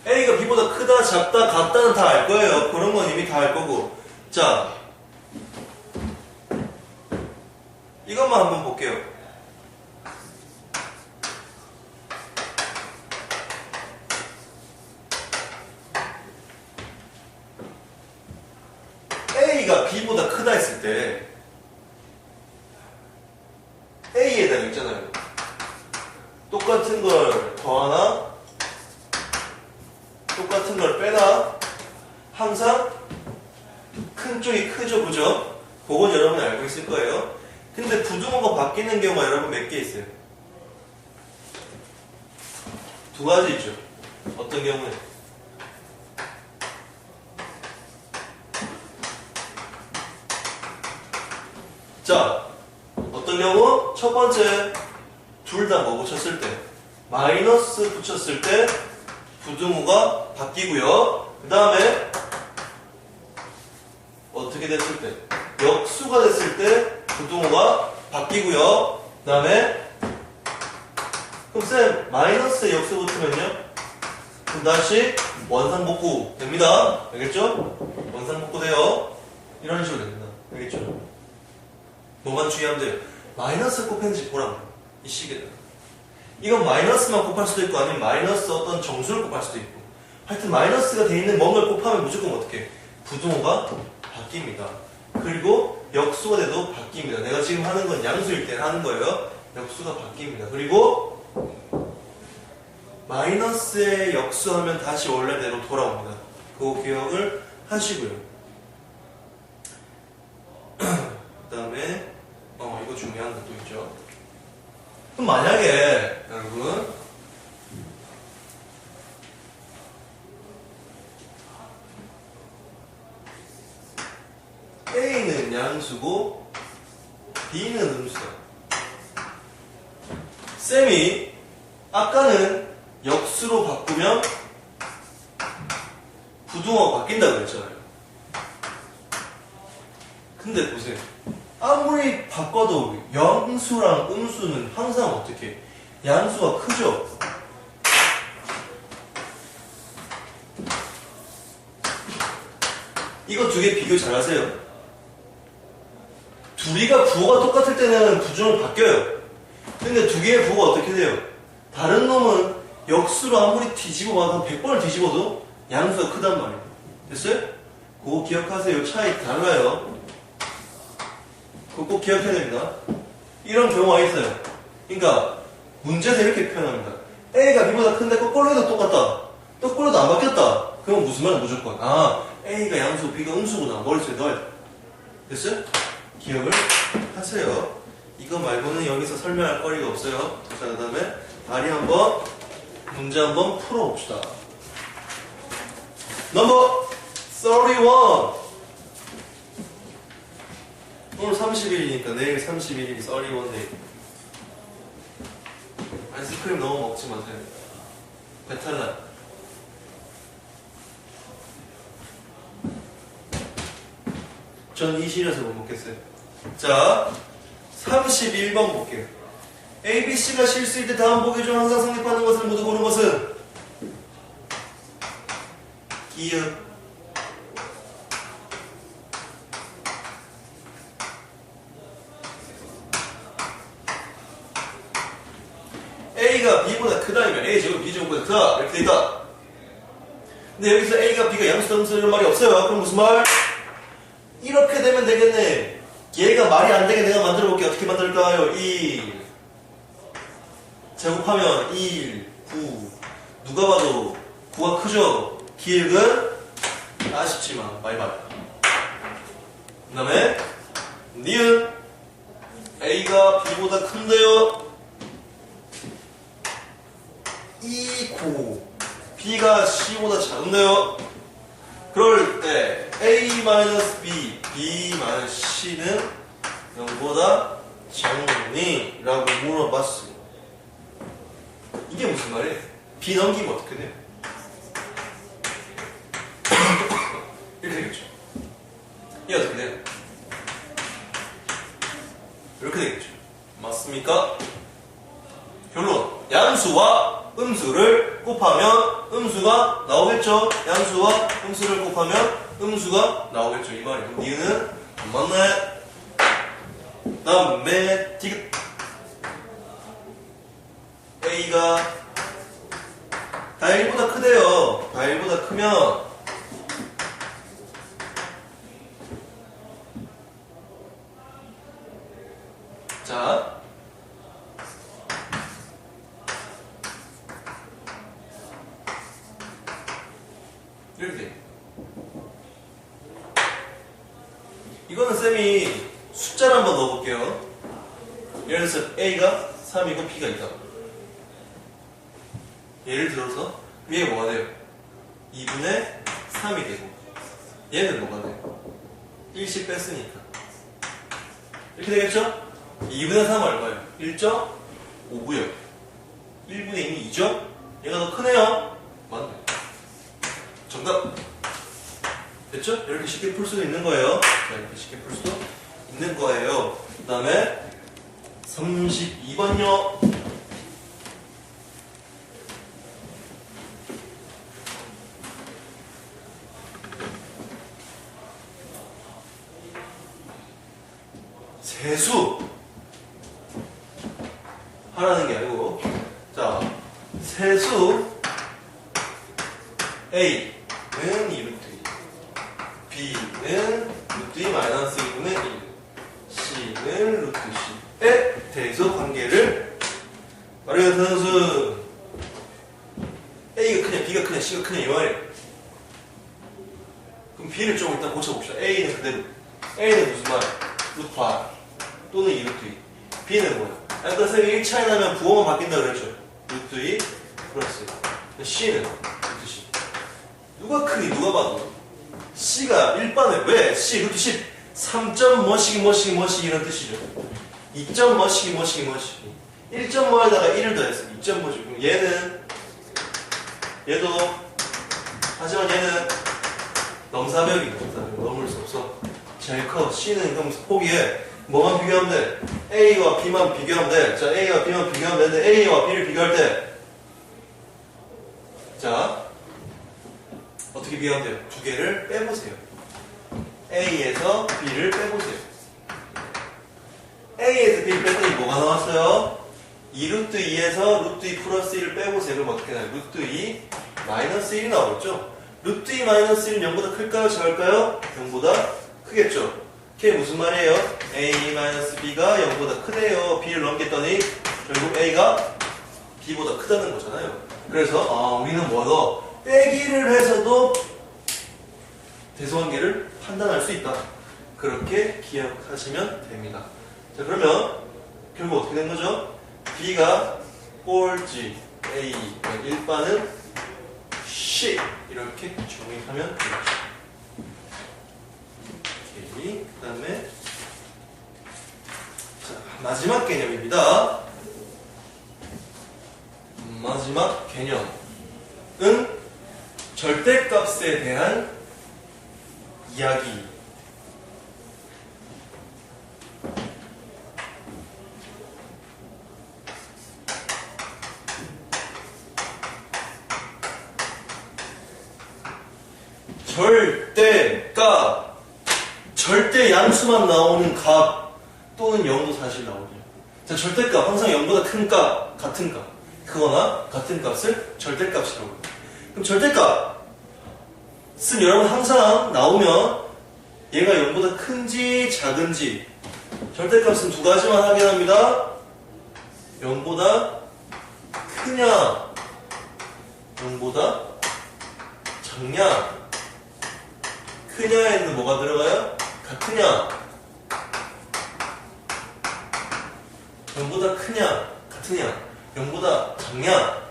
A가 B보다 크다, 작다, 같다는 다 알 거예요. 그런 건 이미 다 알 거고. 자, 이것만 한번 볼게요. A가 B보다 크다 했을 때 A에다가 있잖아요. 똑같은 걸 더하나 똑같은 걸 빼나 항상 큰 쪽이 크죠, 그죠? 그건 여러분이 알고 있을 거예요. 근데 부등호가 바뀌는 경우가 여러분 몇 개 있어요? 두 가지 있죠. 어떤 경우에? 자, 어떤 경우? 첫 번째, 둘 다 뭐 붙였을 때? 마이너스 붙였을 때 부등호가 바뀌고요. 그 다음에 어떻게 됐을 때? 역수가 됐을 때 부등호가 바뀌고요. 그 다음에 그럼 쌤, 마이너스에 역수 붙으면요? 그럼 다시 원상복구 됩니다. 알겠죠? 원상복구 돼요. 이런 식으로 됩니다. 알겠죠? 뭐만 주의하면 돼요? 마이너스 곱했는지 보라. 이 식에다. 이건 마이너스만 곱할 수도 있고 아니면 마이너스 어떤 정수를 곱할 수도 있고 하여튼 마이너스가 돼 있는 뭔가를 곱하면 무조건 어떻게? 부등호가 바뀝니다. 그리고 역수가 돼도 바뀝니다. 내가 지금 하는 건 양수일 때 하는 거예요. 역수가 바뀝니다. 그리고 마이너스에 역수하면 다시 원래대로 돌아옵니다. 그거 기억을 하시고요. 그 다음에 이거 중요한 것도 있죠. 그럼 만약에 여러분 A는 양수고 B는 음수다. 쌤이 아까는 역수로 바꾸면 부등호가 바뀐다고 그랬잖아요. 근데 보세요. 아무리 바꿔도 양수랑 음수는 항상 어떻게 양수가 크죠? 이거 두 개 비교 잘 하세요. 둘이가 부호가 똑같을 때는 부등호 바뀌어요. 근데 두 개의 부호가 어떻게 돼요? 다른 놈은 역수로 아무리 뒤집어 봐도 100번을 뒤집어도 양수가 크단 말이에요. 됐어요? 그거 기억하세요. 차이 달라요. 그거 꼭 기억해야 됩니다. 이런 경우가 있어요. 그러니까 문제에서 이렇게 표현합니다. A가 B보다 큰데 거꾸로 해도 똑같다. 거꾸로 해도 안 바뀌었다. 그럼 무슨 말이야? 무조건 A가 양수, B가 음수구나. 머릿속에 넣어야 돼. 됐어요? 기억을 하세요. 이거 말고는 여기서 설명할 거리가 없어요. 자, 그 다음에 다리 한번 문제 한번 풀어봅시다. 넘버 31. 오늘 30일이니까 내일 31일이 31데이. 아이스크림 너무 먹지 마세요. 배탈 나요. 전 이 시려서 못 먹겠어요. 자, 31번 볼게요. A, B, C가 실수일 때 다음 보기 중 항상 성립하는 것을 모두 고른 것은 기역. A가 B보다 크다면 A 제곱 B 제곱보다 크다 이렇게 되있다. 근데 여기서 A가 B가 양수다 음수 이런 말이 없어요. 그럼 무슨 말? 이렇게 되면 되겠네. 얘가 말이 안 되게 내가 만들어 볼게요. 어떻게 만들까요? 1 제곱하면 1 9 누가 봐도 9가 크죠? 기획은 아쉽지만 바이바이. 그 다음에 니은 A가 B보다 큰데요. 2 9 B가 C보다 작은데요. 그럴 때 A-B, B-C는 0보다 작니? 라고 물어봤어요. 이게 무슨 말이에요? B 넘기면 어떻게 돼요? 이렇게 되겠죠. 이게 어떻게 돼요? 이렇게 되겠죠. 맞습니까? 결론. 양수와 음수를 곱하면 음수가 나오겠죠. 양수와 음수를 곱하면 음수가 나오겠죠. 이 말이에요. 니은은 안 맞네. 다음에 디귿. A가 다 1보다 크대요. 다 1보다 크면 자 이렇게 돼. 이거는 쌤이 숫자를 한번 넣어볼게요. 예를 들어서 A가 3이고 B가 있다. 예를 들어서 위에 뭐가 돼요? 2분의 3이 되고 얘는 뭐가 돼요? 1씩 뺐으니까 이렇게 되겠죠? 2분의 3 얼마예요? 1.5고요. 1분의 2는 2죠? 얘가 더 크네요. 맞네. 정답. 됐죠? 이렇게 쉽게 풀 수도 있는 거예요. 자, 이렇게 쉽게 풀 수도 있는 거예요. 그 다음에 32번요. 세수 하라는 게 아니고, 자, 세수 A는 2루트 2, B는 루트 2 마이너스 2분의 1, C는 루트 C의 대소 관계를 마련하는 선수. C가 크냐 이 말이에요. 그럼 B를 좀 이따 고쳐봅시다. A는 그대로. A는 무슨 말? 루트 R 또는 2 루트 2. B는 뭐야? 아까 선생님이 1차에 나면 부호만 바뀐다 그랬죠. 루트 2 플러스. C는 루트 C. 누가 크니 누가 봐도 C가 1반에 왜? C 루트 10 3점 뭐시기 뭐시기 뭐시기 이런 뜻이죠. 2점 뭐시기 뭐시기 뭐시기 1점 뭐에다가 1을 더했어. 2점 뭐시기. 그럼 얘도 하지만 얘는 넘사벽이다. 넘을 수 없어. 제일 커. C는 그럼 포기해. 뭐만 비교하면 돼? A와 B만 비교하면 돼. 자, A와 B만 비교하면 되는데 A와 B를 비교할 때 자, 어떻게 비교하면 돼요? 두 개를 빼보세요. A에서 B를 빼보세요. A에서 B를 뺐더니 뭐가 나왔어요? 2 루트 2에서 루트 2 플러스 1을 빼보세요. 그럼 어떻게 나와요? 루트 2 마이너스 1이 나오겠죠? 루트 2 마이너스 1은 0보다 클까요? 작을까요? 0보다 크겠죠? 그게 무슨 말이에요? A 마이너스 B가 0보다 크대요. B를 넘겼더니 결국 A가 B보다 크다는 거잖아요. 그래서 우리는 뭐더 빼기를 해서도 대소관계를 판단할 수 있다. 그렇게 기억하시면 됩니다. 자, 그러면 결국 어떻게 된 거죠? B가 꼴찌, A, 1반은 C 이렇게 정리하면 되겠죠. 오케이. 그 다음에 마지막 개념입니다. 마지막 개념은 절대값에 대한 이야기. 절대값, 절대 양수만 나오는 값 또는 0도 사실 나오죠. 자, 절대값 항상 0보다 큰 값, 같은 값, 그거나 같은 값을 절대값이라고 해요. 그럼 절대값은 여러분 항상 나오면 얘가 0보다 큰지 작은지 절대값은 두 가지만 확인합니다. 0보다 크냐 0보다 작냐. 크냐에는 뭐가 들어가요? 같으냐 0보다 크냐 같으냐 0보다 작냐.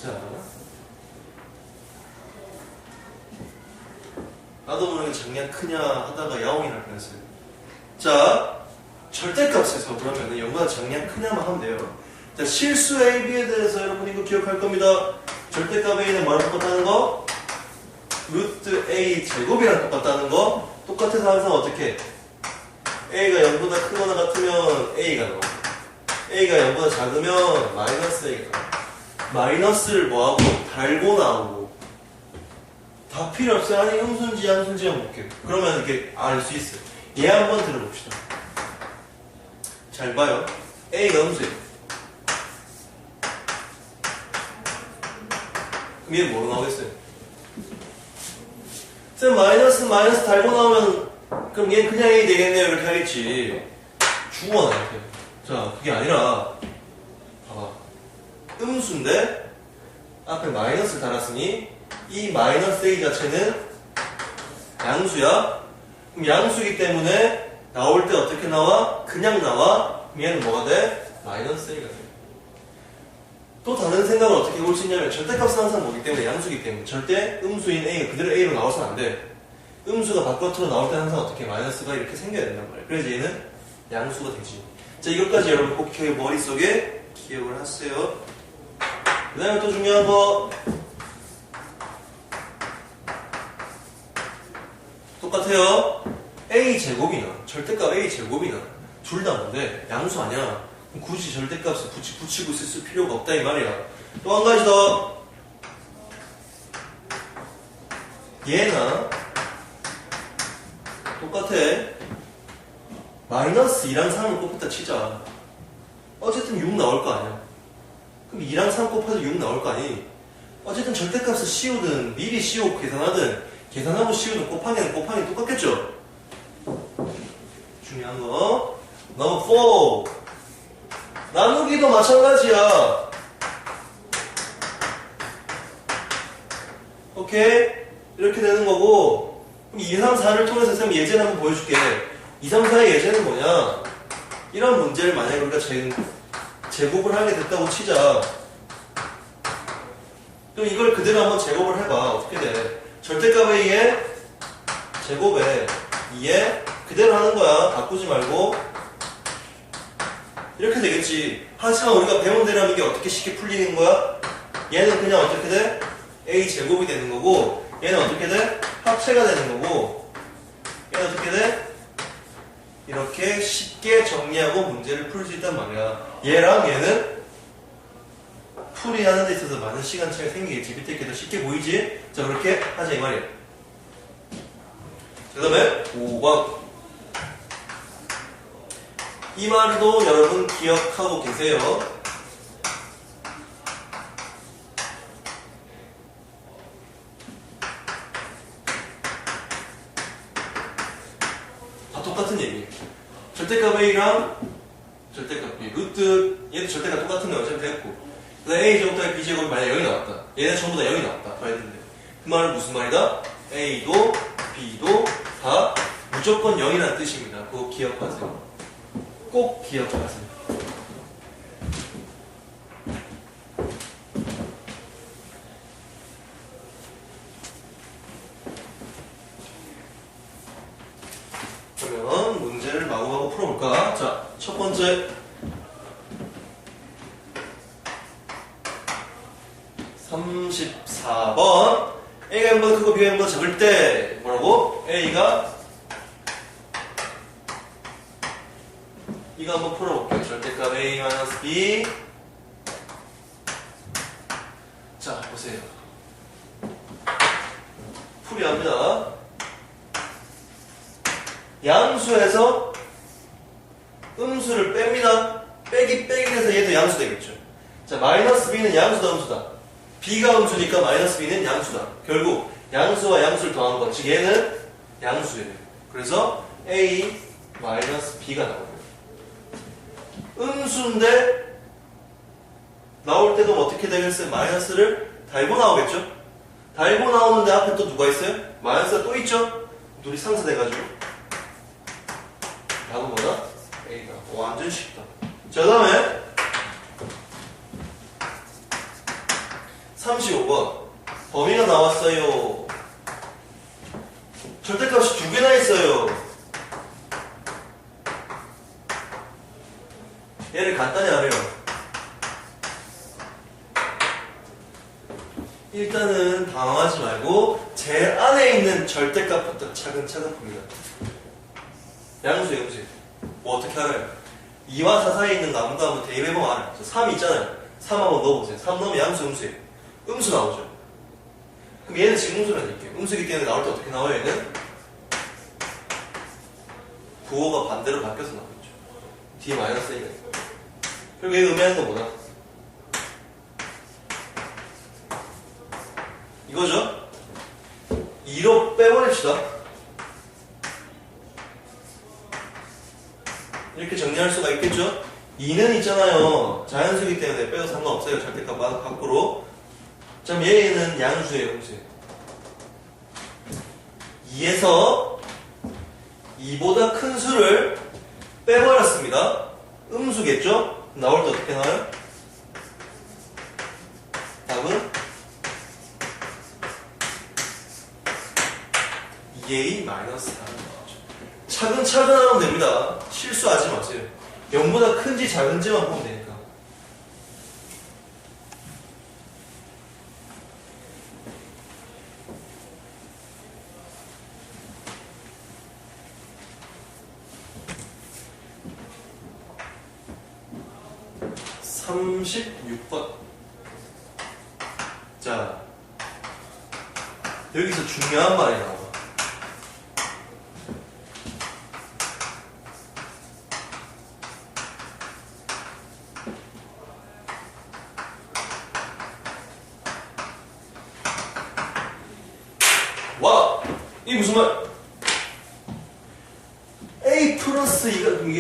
자, 나도 모르게 작냐 크냐 하다가 야옹이라 그랬어요. 자, 절대값에서 그러면 0보다 작냐 크냐만 하면 돼요. 자, 실수 A, B에 대해서 여러분 이거 기억할 겁니다. 절대값 A는 뭐랑 똑같다는 거? 루트 A 제곱이랑 똑같다는 거. 똑같아서 항상 어떻게? A가 0보다 크거나 같으면 A가 나오고 A가 0보다 작으면 마이너스 A가 나오고 마이너스를 뭐하고? 달고 나오고. 다 필요 없어요. 아니 음수인지 양수인지 한번 볼게요. 그러면 이렇게 알 수 있어요. 얘 한번 들어봅시다. 잘 봐요. A가 음수예요. 그럼 얘는 뭐로 나오겠어요? 쌤 마이너스 달고 나오면 그럼 얘는 그냥 A 되겠네요. 이렇게 하겠지. 주어나 이렇게. 자, 그게 아니라 봐봐. 음수인데 앞에 마이너스를 달았으니 이 마이너스 A 자체는 양수야. 그럼 양수이기 때문에 나올 때 어떻게 나와? 그냥 나와. 그럼 얘는 뭐가 돼? 마이너스 A가 돼. 또 다른 생각을 어떻게 볼 수 있냐면 절대값은 항상 뭐기 때문에 양수이기 때문에 절대 음수인 A가 그대로 A로 나와서는 안 돼. 음수가 바깥으로 나올 때 항상 어떻게 마이너스가 이렇게 생겨야 된단 말이야. 그래서 얘는 양수가 되지. 자, 이것까지 여러분 꼭 머릿속에 기억을 하세요. 그 다음에 또 중요한 거 똑같아요. A제곱이나 절대값 A제곱이나 둘 다 뭔데? 양수 아니야. 굳이 절대값을 붙이고 있을 필요가 없다 이 말이야. 또 한 가지 더. 얘나 똑같아. 마이너스 2랑 3을 곱했다 치자. 어쨌든 6 나올 거 아니야. 그럼 2랑 3 곱해도 6 나올 거 아니. 어쨌든 절대값을 씌우든 미리 씌우고 계산하든 계산하고 씌우든 곱하기는 똑같겠죠. 중요한 거. 넘버 4. 나누기도 마찬가지야. 오케이? 이렇게 되는 거고, 그럼 2, 3, 4를 통해서 쌤 예제를 한번 보여줄게. 2, 3, 4의 예제는 뭐냐? 이런 문제를 만약에 우리가 제곱을 하게 됐다고 치자. 그럼 이걸 그대로 한번 제곱을 해봐. 어떻게 돼? 절대값 A에 제곱에 2에 그대로 하는 거야. 바꾸지 말고. 이렇게 되겠지. 하지만 우리가 배운 대로 하는 게 어떻게 쉽게 풀리는 거야? 얘는 그냥 어떻게 돼? A 제곱이 되는 거고, 얘는 어떻게 돼? 합체가 되는 거고, 얘는 어떻게 돼? 이렇게 쉽게 정리하고 문제를 풀 수 있단 말이야. 얘랑 얘는 풀이하는 데 있어서 많은 시간 차이가 생기겠지. 밑에 게 더 쉽게 보이지? 자, 그렇게 하자 이 말이야. 그 다음에 5번. 이 말도 여러분 기억하고 계세요. 다 똑같은 얘기. 절대값 A랑 절대값 B. 루트, 얘도 절대값 똑같은 거 어차피 됐고. 그 다음에 A 제곱 더하기 B 제곱이 만약 0이 나왔다. 얘네 전부 다 0이 나왔다. 더 했는데. 그 말은 무슨 말이다? A도 B도 다 무조건 0이라는 뜻입니다. 그거 기억하세요. 꼭 기억하세요. 그러면 문제를 마구마구 풀어볼까? 자, 첫 번째 34번. A가 0보다 크고 B가 0보다 작을 때 뭐라고? A가 이거 한번 풀어볼게요. 절대값 A-B. 자, 보세요. 풀이합니다. 양수에서 음수를 뺍니다. 빼기 해서 얘도 양수 되겠죠. 자, 마이너스 B는 양수다, 음수다. B가 음수니까 마이너스 B는 양수다. 결국 양수와 양수를 더한 것. 즉 얘는 양수예요. 그래서 A 마이너스 B가 나오고요. 음수인데 나올 때도 어떻게 되겠어요? 마이너스를 달고 나오겠죠? 달고 나오는데 앞에 또 누가 있어요? 마이너스가 또 있죠? 둘이 상쇄돼가지고 답은 뭐다? A다. 완전 쉽다. 자, 그 다음에 35번 범위가 나왔어요. 절대값이 두 개나 있어요. 얘를 간단히 하래요. 일단은 당황하지 말고 제일 안에 있는 절대값부터 차근차근 봅니다. 양수에 음수. 뭐 어떻게 알아요? 2와 4 사이에 있는 나무가 한번 대입해보면 알아요. 3 있잖아요. 3 한번 넣어보세요. 3 넣으면 양수 음수예요. 음수 나오죠. 그럼 얘는 지금 음수라는 얘기예요. 음수기 때문에 나올 때 어떻게 나와요? 얘는 부호가 반대로 바뀌어서 나오죠. 뒤에 마이너스 A가 있고. 그리고 얘가 의미하는 건 뭐다? 이거죠? 2로 빼버립시다. 이렇게 정리할 수가 있겠죠? 2는 있잖아요. 자연수이기 때문에 빼도 상관없어요. 절대값 밖으로. 그럼 얘는 양수예요, 음수예요. 2에서 2보다 큰 수를 빼버렸습니다. 음수겠죠? 나올 때 어떻게 나와요? 답은 2a-4가 나오죠. 차근차근 하면 됩니다. 실수하지 마세요. 0보다 큰지 작은지만 보면 되니까. (36번) 자, 여기서 중요한 말이 나와. 와! 이게 무슨 말? A 플러스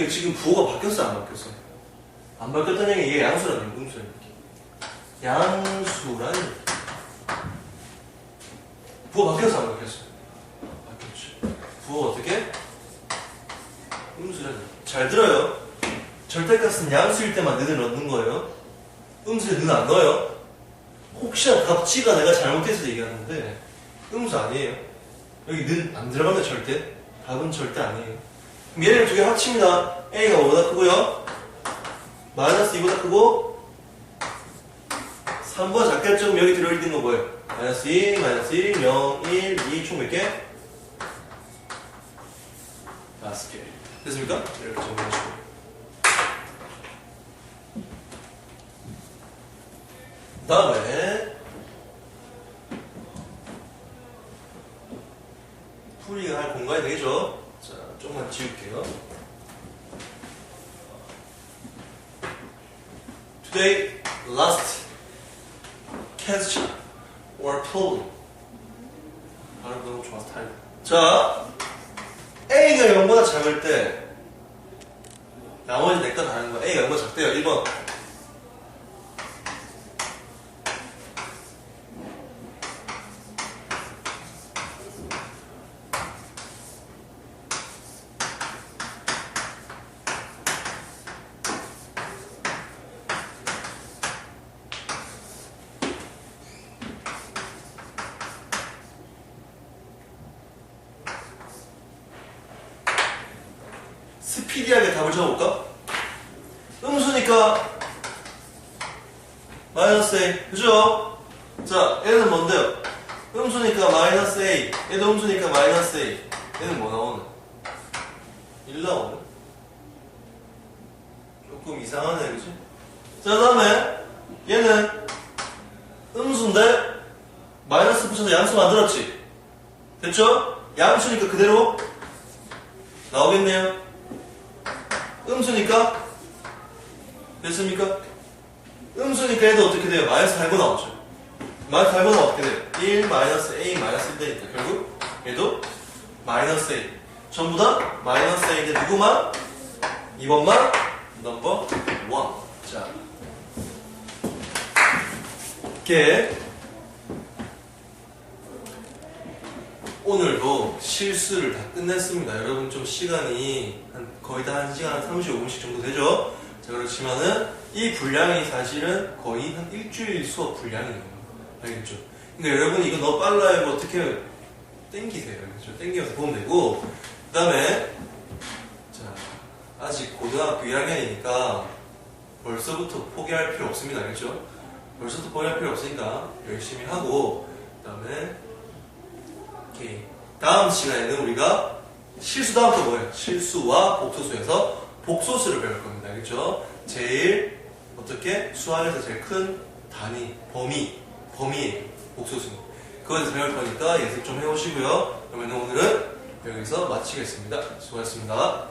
그러니까 지금 부호가 바뀌었어, 안 바뀌었어? 안 바뀌었다는 얘기, 얘가 양수라는 얘기, 음수라는 얘기. 양수라는 얘기. 부호가 바뀌었어, 안 바뀌었어? 바뀌었죠. 부호가 어떻게? 음수라는 얘기. 잘 들어요. 절대값은 양수일 때만 는을 넣는 거예요. 음수에 는 안 넣어요. 혹시나 답지가 내가 잘못해서 얘기하는데 음수 아니에요. 여기 는 안 들어가면 절대. 답은 절대 아니에요. 그럼 얘를 두 개 합칩니다. A가 5보다 크고요. 마이너스 2보다 크고 3보다 작겠죠? 그럼 여기 들어있는 거 뭐예요? 마이너스 2, 마이너스 1, 0, 1, 2, 총 몇 개? 5개. 됐습니까? 이렇게 정리하시고. 다음에 풀이가 할 공간이 되겠죠? 자, 조금만 지울게요. Today, last question or problem. 발음 너무 좋아, 스타일. 자, A가 0보다 작을 때 나머지 내 거 다른 거야. A가 0보다 작대요. 1번. 스피디하게 답을 적어볼까? 음수니까 마이너스 A, 그죠? 자, 얘는 뭔데요? 음수니까 마이너스 A, 얘도 음수니까 마이너스 A. 얘는 뭐 나오는? 1 나오네. 조금 이상하네, 그지? 자, 그 다음에 얘는 음수인데 마이너스 붙여서 양수 만들었지? 됐죠? 양수니까 그대로 나오겠네요. 음수니까 됐습니까? 음수니까 얘도 어떻게 돼요? 마이너스 달고 나오죠. 마이너스 달고 나오면 어떻게 돼요? 1 마이너스 A 마이너스 1 되니까 결국 얘도 마이너스 A. 전부 다 마이너스 A인데 누구만? 2번만 넘버 1. 자, 이렇게 오늘도 실수를 다 끝냈습니다. 여러분 좀 시간이 거의 다 1시간 35분씩 정도 되죠? 자, 그렇지만은 이 분량이 사실은 거의 한 일주일 수업 분량이에요. 알겠죠? 그러니까 여러분이 이거 너무 빨라요. 이거 어떻게 땡기세요. 그렇죠? 땡기면서 보면 되고, 그 다음에 자, 아직 고등학교 1학년이니까 벌써부터 포기할 필요 없습니다. 알겠죠? 벌써부터 포기할 필요 없으니까 열심히 하고, 그 다음에 오케이. 다음 시간에는 우리가 실수 다음 거 뭐예요? 실수와 복소수에서 복소수를 배울 겁니다. 알겠죠? 제일 어떻게 수학에서 제일 큰 단위, 범위예요. 복소수는. 그거에서 배울 거니까 예습 좀 해오시고요. 그러면 오늘은 여기서 마치겠습니다. 수고하셨습니다.